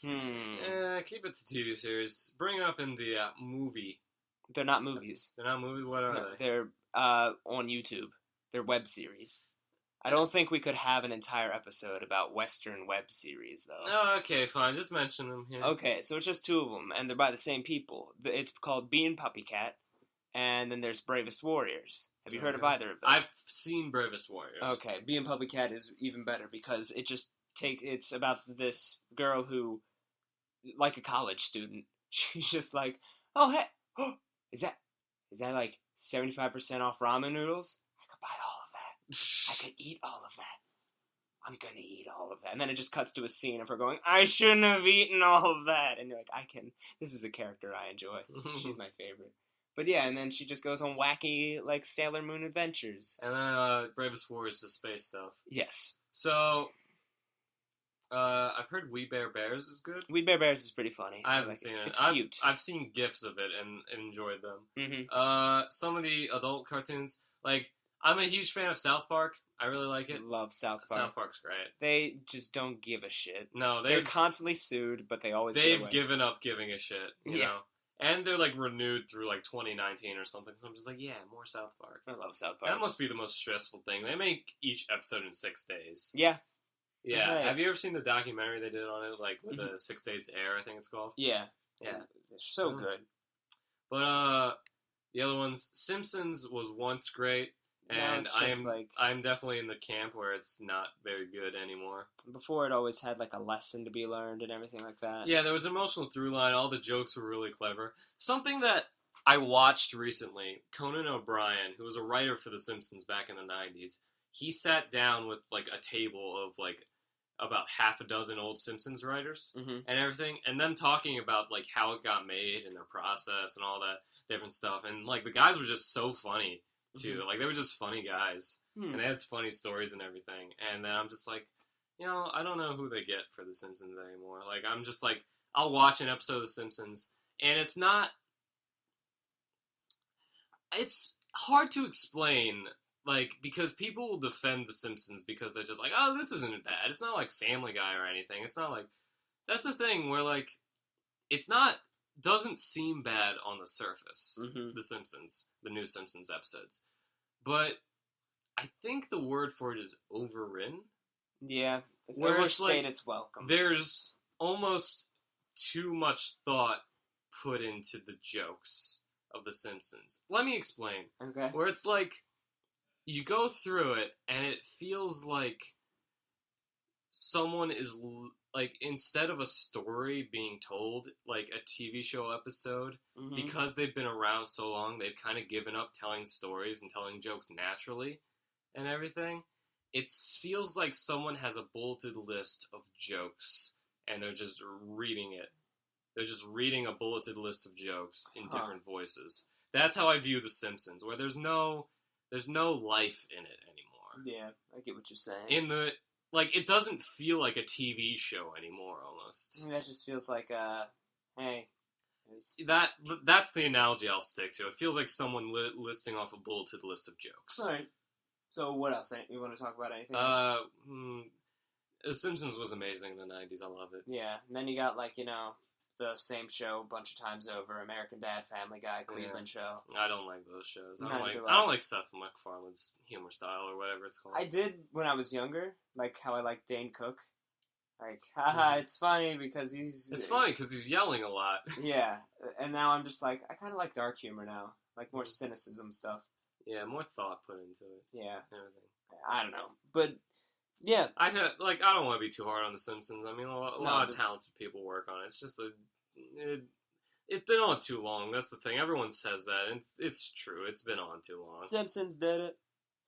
Keep it to TV series. Bring it up in the movie. They're not movies. They're not movies? What are they? They're on YouTube. They're web series. I don't think we could have an entire episode about Western web series, though. Oh, okay, fine. Just mention them here. Okay, so it's just two of them, and they're by the same people. It's called Bee and Puppycat, and then there's Bravest Warriors. Have you heard of either of those? I've seen Bravest Warriors. Okay, Bee and Puppycat is even better because it's about this girl who, like a college student, she's just like, oh, hey, is that like 75% off ramen noodles? I could buy all of that. I could eat all of that. I'm gonna eat all of that. And then it just cuts to a scene of her going, I shouldn't have eaten all of that. And you're like, this is a character I enjoy. She's my favorite. But yeah, and then she just goes on wacky, like, Sailor Moon adventures. And then Bravest Warriors, the space stuff. Yes. So, I've heard We Bare Bears is good. We Bare Bears is pretty funny. I haven't seen it. It's cute. I've seen GIFs of it and enjoyed them. Mm-hmm. Some of the adult cartoons, like, I'm a huge fan of South Park. I really like it. Love South Park. South Park's great. They just don't give a shit. No, they're constantly sued, but they always they've given up giving a shit, you know? And they're, like, renewed through, like, 2019 or something, so I'm just like, yeah, more South Park. I love South Park. That must be the most stressful thing. They make each episode in 6 days. Yeah. Yeah. Right. Have you ever seen the documentary they did on it, like, with the 6 Days to Air, I think it's called? Yeah. Yeah. They're so good. But, the other ones, Simpsons was once great. And I'm definitely in the camp where it's not very good anymore. Before, it always had, like, a lesson to be learned and everything like that. Yeah, there was an emotional through line. All the jokes were really clever. Something that I watched recently, Conan O'Brien, who was a writer for The Simpsons back in the 90s, he sat down with, like, a table of, like, about half a dozen old Simpsons writers and everything, and them talking about, like, how it got made and their process and all that different stuff. And, like, the guys were just so funny too. Like, they were just funny guys. And they had funny stories and everything. And then I'm just like, I don't know who they get for The Simpsons anymore. Like, I'm just like, I'll watch an episode of The Simpsons, and it's hard to explain, like, because people will defend The Simpsons because they're just like, oh, this isn't bad. It's not like Family Guy or anything. It's not like, that's the thing where, like, doesn't seem bad on the surface, The Simpsons, the new Simpsons episodes. But I think the word for it is overwritten. Yeah. Where it's like, its welcome. There's almost too much thought put into the jokes of The Simpsons. Let me explain. Okay. Where it's like, you go through it, and it feels like someone is, like, instead of a story being told, like a TV show episode, because they've been around so long, they've kind of given up telling stories and telling jokes naturally and everything. It feels like someone has a bulleted list of jokks, and they're just reading it. They're just reading a bulleted list of jokes in different voices. That's how I view The Simpsons, where there's no life in it anymore. Yeah, I get what you're saying. Like, it doesn't feel like a TV show anymore, almost. That just feels like, hey. That's the analogy I'll stick to. It feels like someone listing off a bulleted list of jokes. Alright. So, what else? You want to talk about anything else? The Simpsons was amazing in the 90s. I love it. Yeah, and then you got, like, the same show a bunch of times over. American Dad, Family Guy, Cleveland Show. I don't like those shows. I Neither do don't like Seth MacFarlane's humor style or whatever it's called. I did when I was younger, like how I liked Dane Cook. Like, haha, it's funny because he's... It's funny because he's yelling a lot. Yeah, and now I'm just like, I kind of like dark humor now. Like more cynicism stuff. Yeah, more thought put into it. Yeah. Everything. I don't know. But, yeah. I don't want to be too hard on The Simpsons. I mean, a lot of talented people work on it. It's just it's been on too long. That's the thing. Everyone says that, and it's true. It's been on too long. Simpsons did it.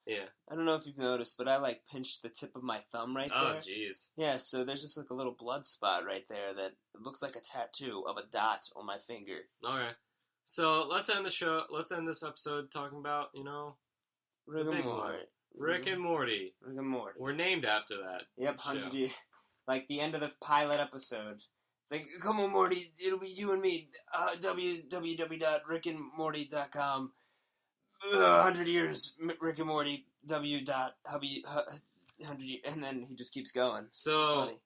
Yeah. I don't know if you've noticed, but I, like, pinched the tip of my thumb right there. Oh, jeez. Yeah, so there's just, like, a little blood spot right there that looks like a tattoo of a dot on my finger. Okay. So, let's end the show. Let's end this episode talking about, Rick and Morty. Rick and Morty. Rick and Morty. We're named after that. Yep, 100 years. Like, the end of the pilot episode. It's like, come on, Morty, it'll be you and me. www.rickandmorty.com. 100 years, Rick and Morty, w.hubby, 100 years, and then he just keeps going. So,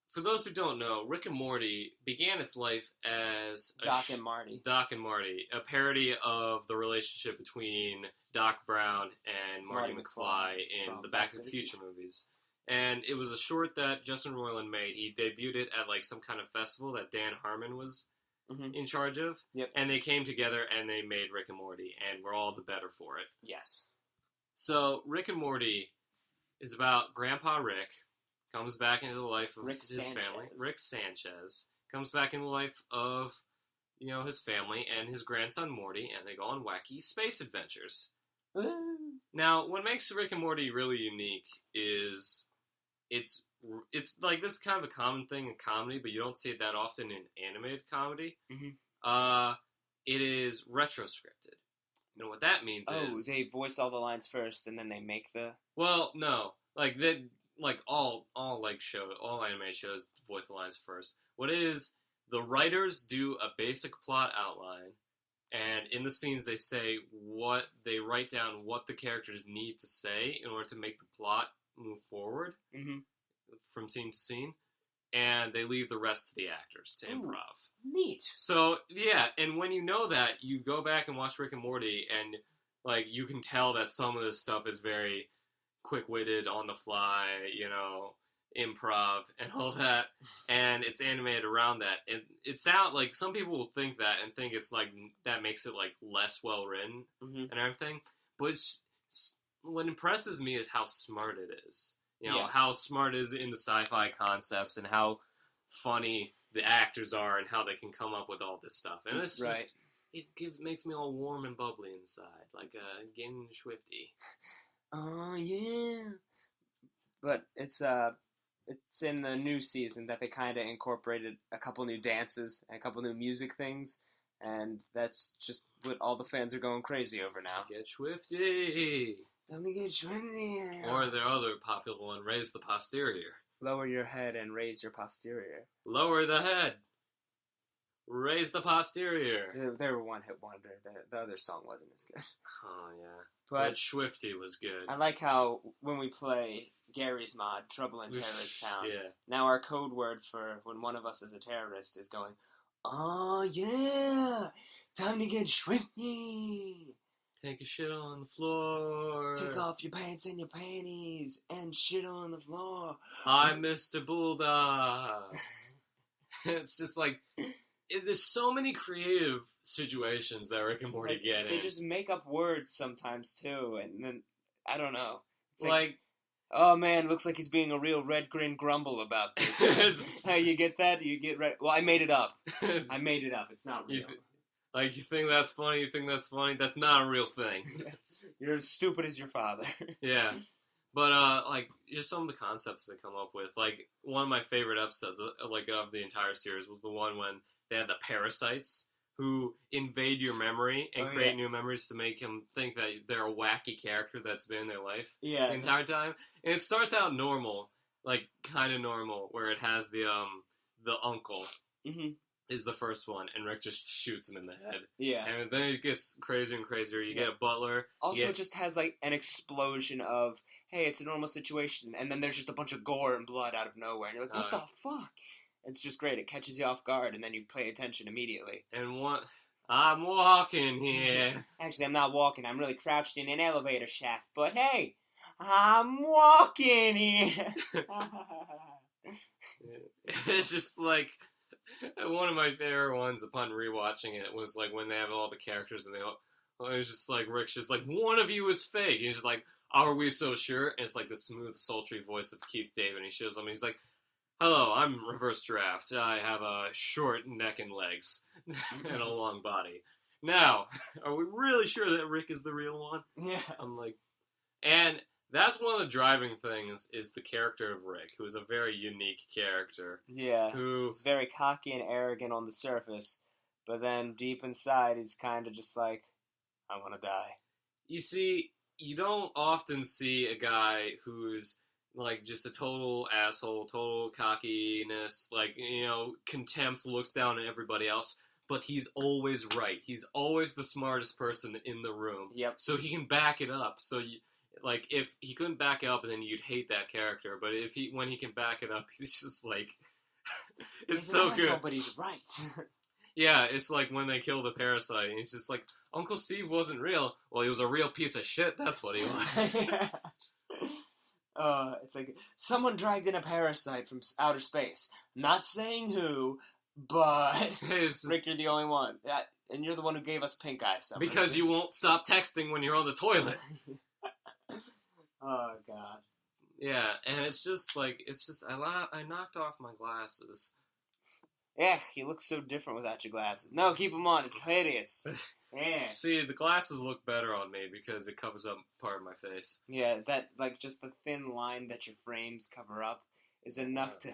for those who don't know, Rick and Morty began its life as Doc and Marty. Doc and Marty, a parody of the relationship between Doc Brown and Marty McFly in the Back to the Future movies. And it was a short that Justin Roiland made. He debuted it at, like, some kind of festival that Dan Harmon was in charge of. Yep. And they came together and they made Rick and Morty, and we're all the better for it. Yes. So, Rick and Morty is about Grandpa Rick, comes back into the life of his family. Rick Sanchez comes back into the life of, his family and his grandson Morty, and they go on wacky space adventures. Now, what makes Rick and Morty really unique is it's like this kind of a common thing in comedy, but you don't see it that often in animated comedy. It is retroscripted. And what that means is... they voice all the lines first, and then they make the... Well, no. Like, all anime shows voice the lines first. What it is, the writers do a basic plot outline, and in the scenes they write down what the characters need to say in order to make the plot move forward from scene to scene, and they leave the rest to the actors to improv. Neat. So, yeah, and when you know that, you go back and watch Rick and Morty, and, like, you can tell that some of this stuff is very quick-witted, on the fly, improv, and all that, and it's animated around that. And it sounds like some people will think that and think it's, like, that makes it, like, less well-written and everything, but what impresses me is how smart it is. How smart it is in the sci-fi concepts, and how funny the actors are, and how they can come up with all this stuff. And it's just, makes me all warm and bubbly inside, like getting Swifty. Oh, yeah. But it's in the new season that they kind of incorporated a couple new dances and a couple new music things, and that's just what all the fans are going crazy over now. Get Swifty! Let me get Swifty! Or their other popular one, Raise the Posterior. Lower your head and raise your posterior. Lower the head. Raise the posterior. They were one-hit wonder. The other song wasn't as good. Oh, yeah. But Swifty was good. I like how when we play Gary's mod, Trouble in Terrorist Town, now our code word for when one of us is a terrorist is going, oh, yeah, time to get Swifty. Take a shit on the floor. Take off your pants and your panties and shit on the floor. Hi, Mr. Bulldogs. It's just like, there's so many creative situations that Rick and Morty get in. They just make up words sometimes, too, and then, I don't know. It's like, oh man, looks like he's being a real red grin grumble about this. How you get that? You get right. Well, I made it up. I made it up. It's not real. You think that's funny? You think that's funny? That's not a real thing. You're as stupid as your father. Yeah. But, just some of the concepts they come up with. Like, one of my favorite episodes, of the entire series was the one when they had the parasites who invade your memory and create new memories to make them think that they're a wacky character that's been in their life the entire time. And it starts out normal, like, kind of normal, where it has the uncle. Is the first one, and Rick just shoots him in the head. Yeah. And then it gets crazier and crazier. You get a butler. Also, it just has, like, an explosion of, hey, it's a normal situation, and then there's just a bunch of gore and blood out of nowhere, and you're like, what the fuck? It's just great. It catches you off guard, and then you pay attention immediately. And I'm walking here. Actually, I'm not walking. I'm really crouched in an elevator shaft. But hey, I'm walking here. It's just like one of my favorite ones upon rewatching it was like when they have all the characters and it was just like Rick's just like, one of you is fake. And he's just like, are we so sure? And it's like the smooth, sultry voice of Keith David. And he shows them. He's like, hello, I'm Reverse Draft. I have a short neck and legs and a long body. Now, are we really sure that Rick is the real one? Yeah. I'm like, and that's one of the driving things is the character of Rick, who is a very unique character. Yeah. Who He's very cocky and arrogant on the surface, but then deep inside, he's kind of just like, I want to die. You see, you don't often see a guy who's like just a total asshole, total cockiness, like, you know, contempt, looks down at everybody else, but he's always right. He's always the smartest person in the room. Yep. So he can back it up. So like, if he couldn't back it up, then you'd hate that character. But when he can back it up, he's just like, it's he's so an asshole, good. But he's right. Yeah, it's like when they kill the parasite, and he's just like, Uncle Steve wasn't real. Well, he was a real piece of shit. That's what he was. It's like, someone dragged in a parasite from outer space. Not saying who, but Rick, you're the only one. And you're the one who gave us pink eye. Because you won't stop texting when you're on the toilet. Oh, God. Yeah, and it's just like, I knocked off my glasses. Yeah, you look so different without your glasses. No, keep them on. It's hideous. Yeah. See, the glasses look better on me because it covers up part of my face. Yeah, that, like, just the thin line that your frames cover up is enough to...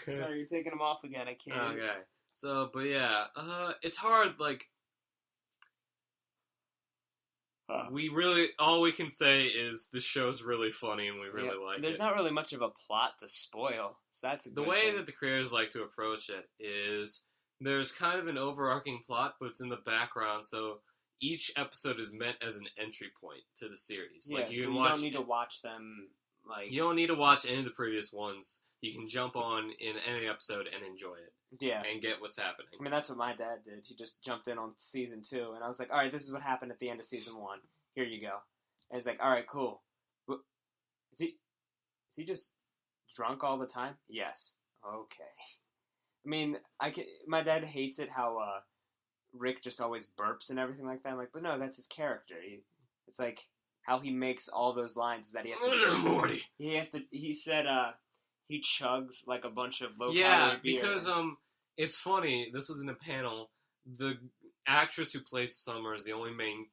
Sorry, you're taking them off again. I can't. Okay. So, but yeah, it's hard, like... all we can say is the show's really funny and we really like it. There's not really much of a plot to spoil, so that's a good The way thing. that the creators like to approach it is there's kind of an overarching plot, but it's in the background, so each episode is meant as an entry point to the series. Yeah, like you don't need to watch them, like... You don't need to watch any of the previous ones. You can jump on in any episode and enjoy it. Yeah. And get what's happening. I mean, that's what my dad did. He just jumped in on season 2, and I was like, alright, this is what happened at the end of season 1. Here you go. And he's like, alright, cool. Is he just drunk all the time? Yes. Okay. I mean, my dad hates it how Rick just always burps and everything like that. I'm like, but no, that's his character. It's like how he makes all those lines is that he has to... Morty. He said, he chugs like a bunch of low-calorie beer. Yeah, because it's funny. This was in a panel. The actress who plays Summer is the only main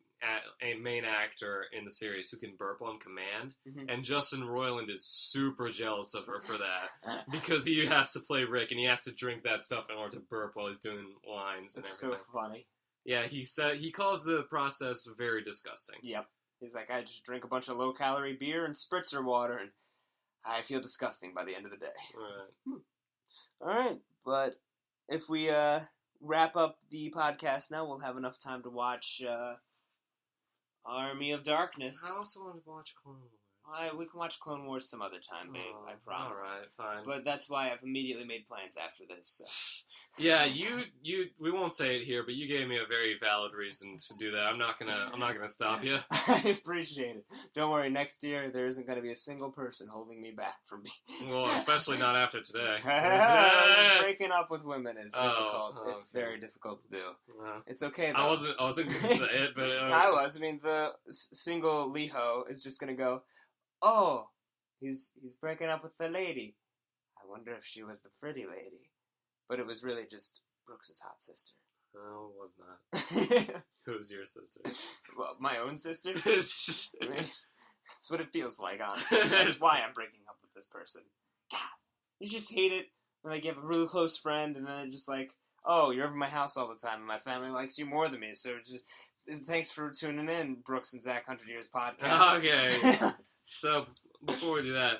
actor in the series who can burp on command, and Justin Roiland is super jealous of her for that because he has to play Rick and he has to drink that stuff in order to burp while he's doing lines and everything. It's so funny. Yeah, he calls the process very disgusting. Yep. He's like, I just drink a bunch of low-calorie beer and spritzer water, and I feel disgusting by the end of the day. Alright, but if we wrap up the podcast now, we'll have enough time to watch Army of Darkness. I also want to watch Clone Wars. We can watch Clone Wars some other time, babe. I promise. Alright, fine. But that's why I've immediately made plans after this. So. Yeah, we won't say it here, but you gave me a very valid reason to do that. I'm not gonna stop you. I appreciate it. Don't worry, next year there isn't gonna be a single person holding me back from being... Well, especially not after today. Breaking up with women is difficult. It's very difficult to do. It's okay though. I wasn't gonna say it, but I was. I mean, the single Liho is just gonna go, oh, he's breaking up with the lady. I wonder if she was the pretty lady. But it was really just Brooks' hot sister. No, it was not. Who was your sister? Well, my own sister? It's just... I mean, that's what it feels like, honestly. That's why I'm breaking up with this person. God, you just hate it when like, you have a really close friend and then it's just like, oh, you're over my house all the time and my family likes you more than me, so just... Thanks for tuning in, Brooks and Zach 100 Years Podcast. Okay. So, before we do that,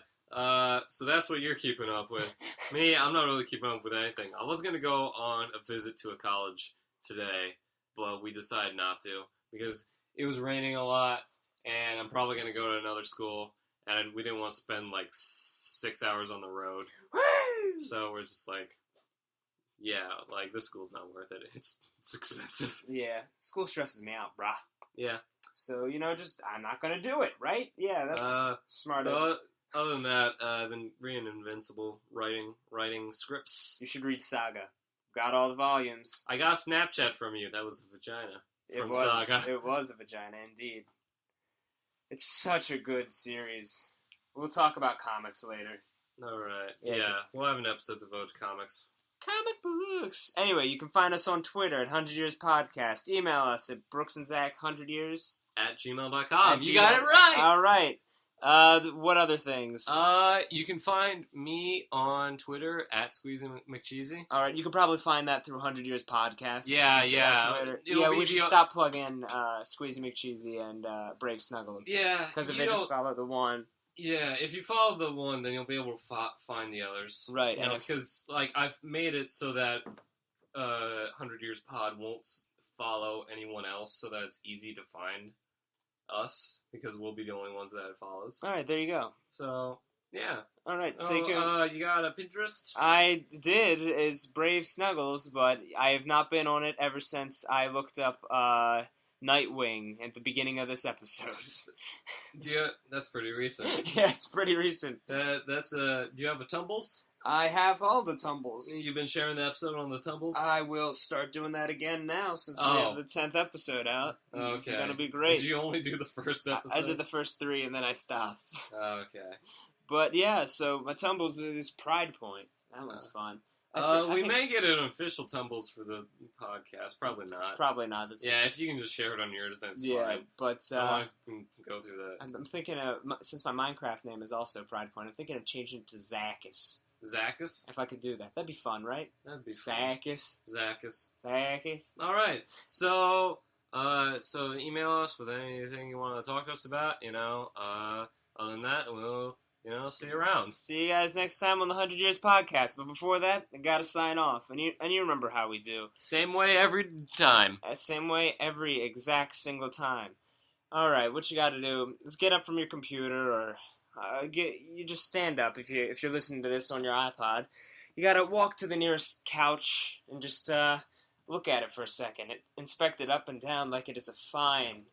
so that's what you're keeping up with. Me, I'm not really keeping up with anything. I was going to go on a visit to a college today, but we decided not to because it was raining a lot, and I'm probably going to go to another school, and we didn't want to spend like 6 hours on the road. So we're just like, yeah, like, this school's not worth it. It's expensive. Yeah, school stresses me out, brah. Yeah. So, just, I'm not gonna do it, right? Yeah, that's smart. So, other than that, I've been reading Invincible, writing scripts. You should read Saga. Got all the volumes. I got a Snapchat from you. That was a vagina. From Saga. It was a vagina, indeed. It's such a good series. We'll talk about comics later. Alright. Yeah, we'll have an episode devoted to comics. Comic books! Anyway, you can find us on Twitter at 100 Years Podcast. Email us at brooksandZach100years @gmail.com. You got it right! Alright. What other things? You can find me on Twitter at Squeezy McCheesy. Alright, you can probably find that through 100 Years Podcast. Yeah. We should stop plugging Squeezy McCheesy and Brave Snuggles. Yeah. Because if they just follow the one... Yeah, if you follow the one, then you'll be able to find the others. Right. Because, like, I've made it so that 100 Years Pod won't follow anyone else, so that it's easy to find us, because we'll be the only ones that it follows. Alright, there you go. So, yeah. Alright, so you got a Pinterest? I did, is Brave Snuggles, but I have not been on it ever since I looked up, Nightwing at the beginning of this episode. That's pretty recent. Yeah, it's pretty recent. Do you have a Tumbles? I have all the Tumbles. You've been sharing the episode on the Tumbles? I will start doing that again now since we have the 10th episode out. Okay. It's going to be great. Did you only do the first episode? I did the first 3 and then I stopped. Okay. But yeah, so my Tumbles is Pride Point. That one's fun. We may get an official Tumbles for the podcast. Probably not. Probably not. Yeah, if you can just share it on yours, then it's fine. Yeah, but... I can go through that. I'm thinking of... Since my Minecraft name is also Pride Point, I'm thinking of changing it to Zacchus. Zacchus? If I could do that. That'd be fun, right? That'd be fun. Zacchus. Alright, so email us with anything you want to talk to us about, Other than that, we'll... see you around. See you guys next time on the 100 Years Podcast. But before that, I gotta sign off. And you remember how we do. Same way every time. Same way every exact single time. Alright, what you gotta do is get up from your computer or you just stand up if you're listening to this on your iPod. You gotta walk to the nearest couch and just look at it for a second. Inspect it up and down like it is a fine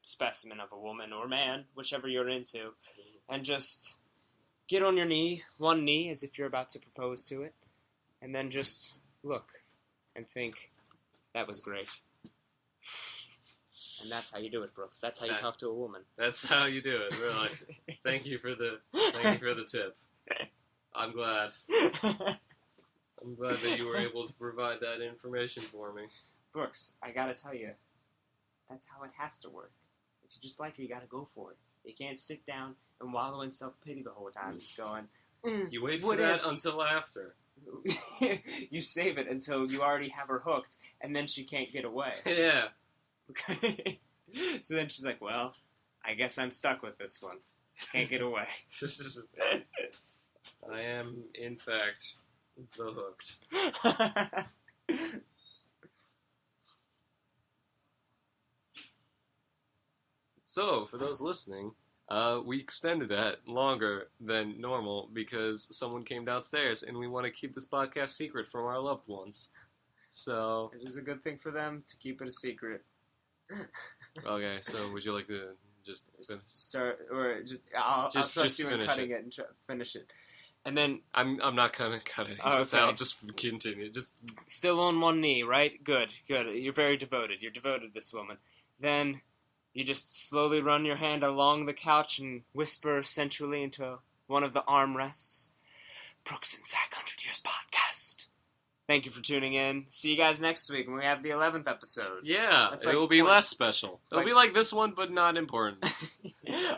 specimen of a woman or man, whichever you're into. And just get on your one knee, as if you're about to propose to it, and then just look and think, that was great. And that's how you do it, Brooks. That's how you talk to a woman. That's how you do it, really. Thank you for the tip. I'm glad. I'm glad that you were able to provide that information for me. Brooks, I gotta tell you, that's how it has to work. If you just like her, you gotta go for it. You can't sit down and wallow in self-pity the whole time, just going... You wait for that until after. You save it until you already have her hooked, and then she can't get away. Yeah. Okay. So then she's like, well, I guess I'm stuck with this one. Can't get away. I am, in fact, the hooked. So, for those listening, we extended that longer than normal because someone came downstairs and we want to keep this podcast secret from our loved ones. So... It was a good thing for them to keep it a secret. Okay, so would you like to just start, or I'll trust you in cutting it and finish it. And then... I'm not going to cut it. Oh, okay. I'll just continue. Just still on one knee, right? Good. You're very devoted. You're devoted to this woman. Then... You just slowly run your hand along the couch and whisper sensually into one of the armrests. Brooks and Zach 100 Years Podcast. Thank you for tuning in. See you guys next week when we have the 11th episode. Yeah, it will be less special. It'll be like this one, but not important.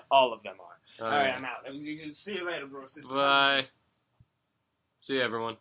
All of them are. All right, I'm out. See you later, Brooks. Bye. See you, everyone.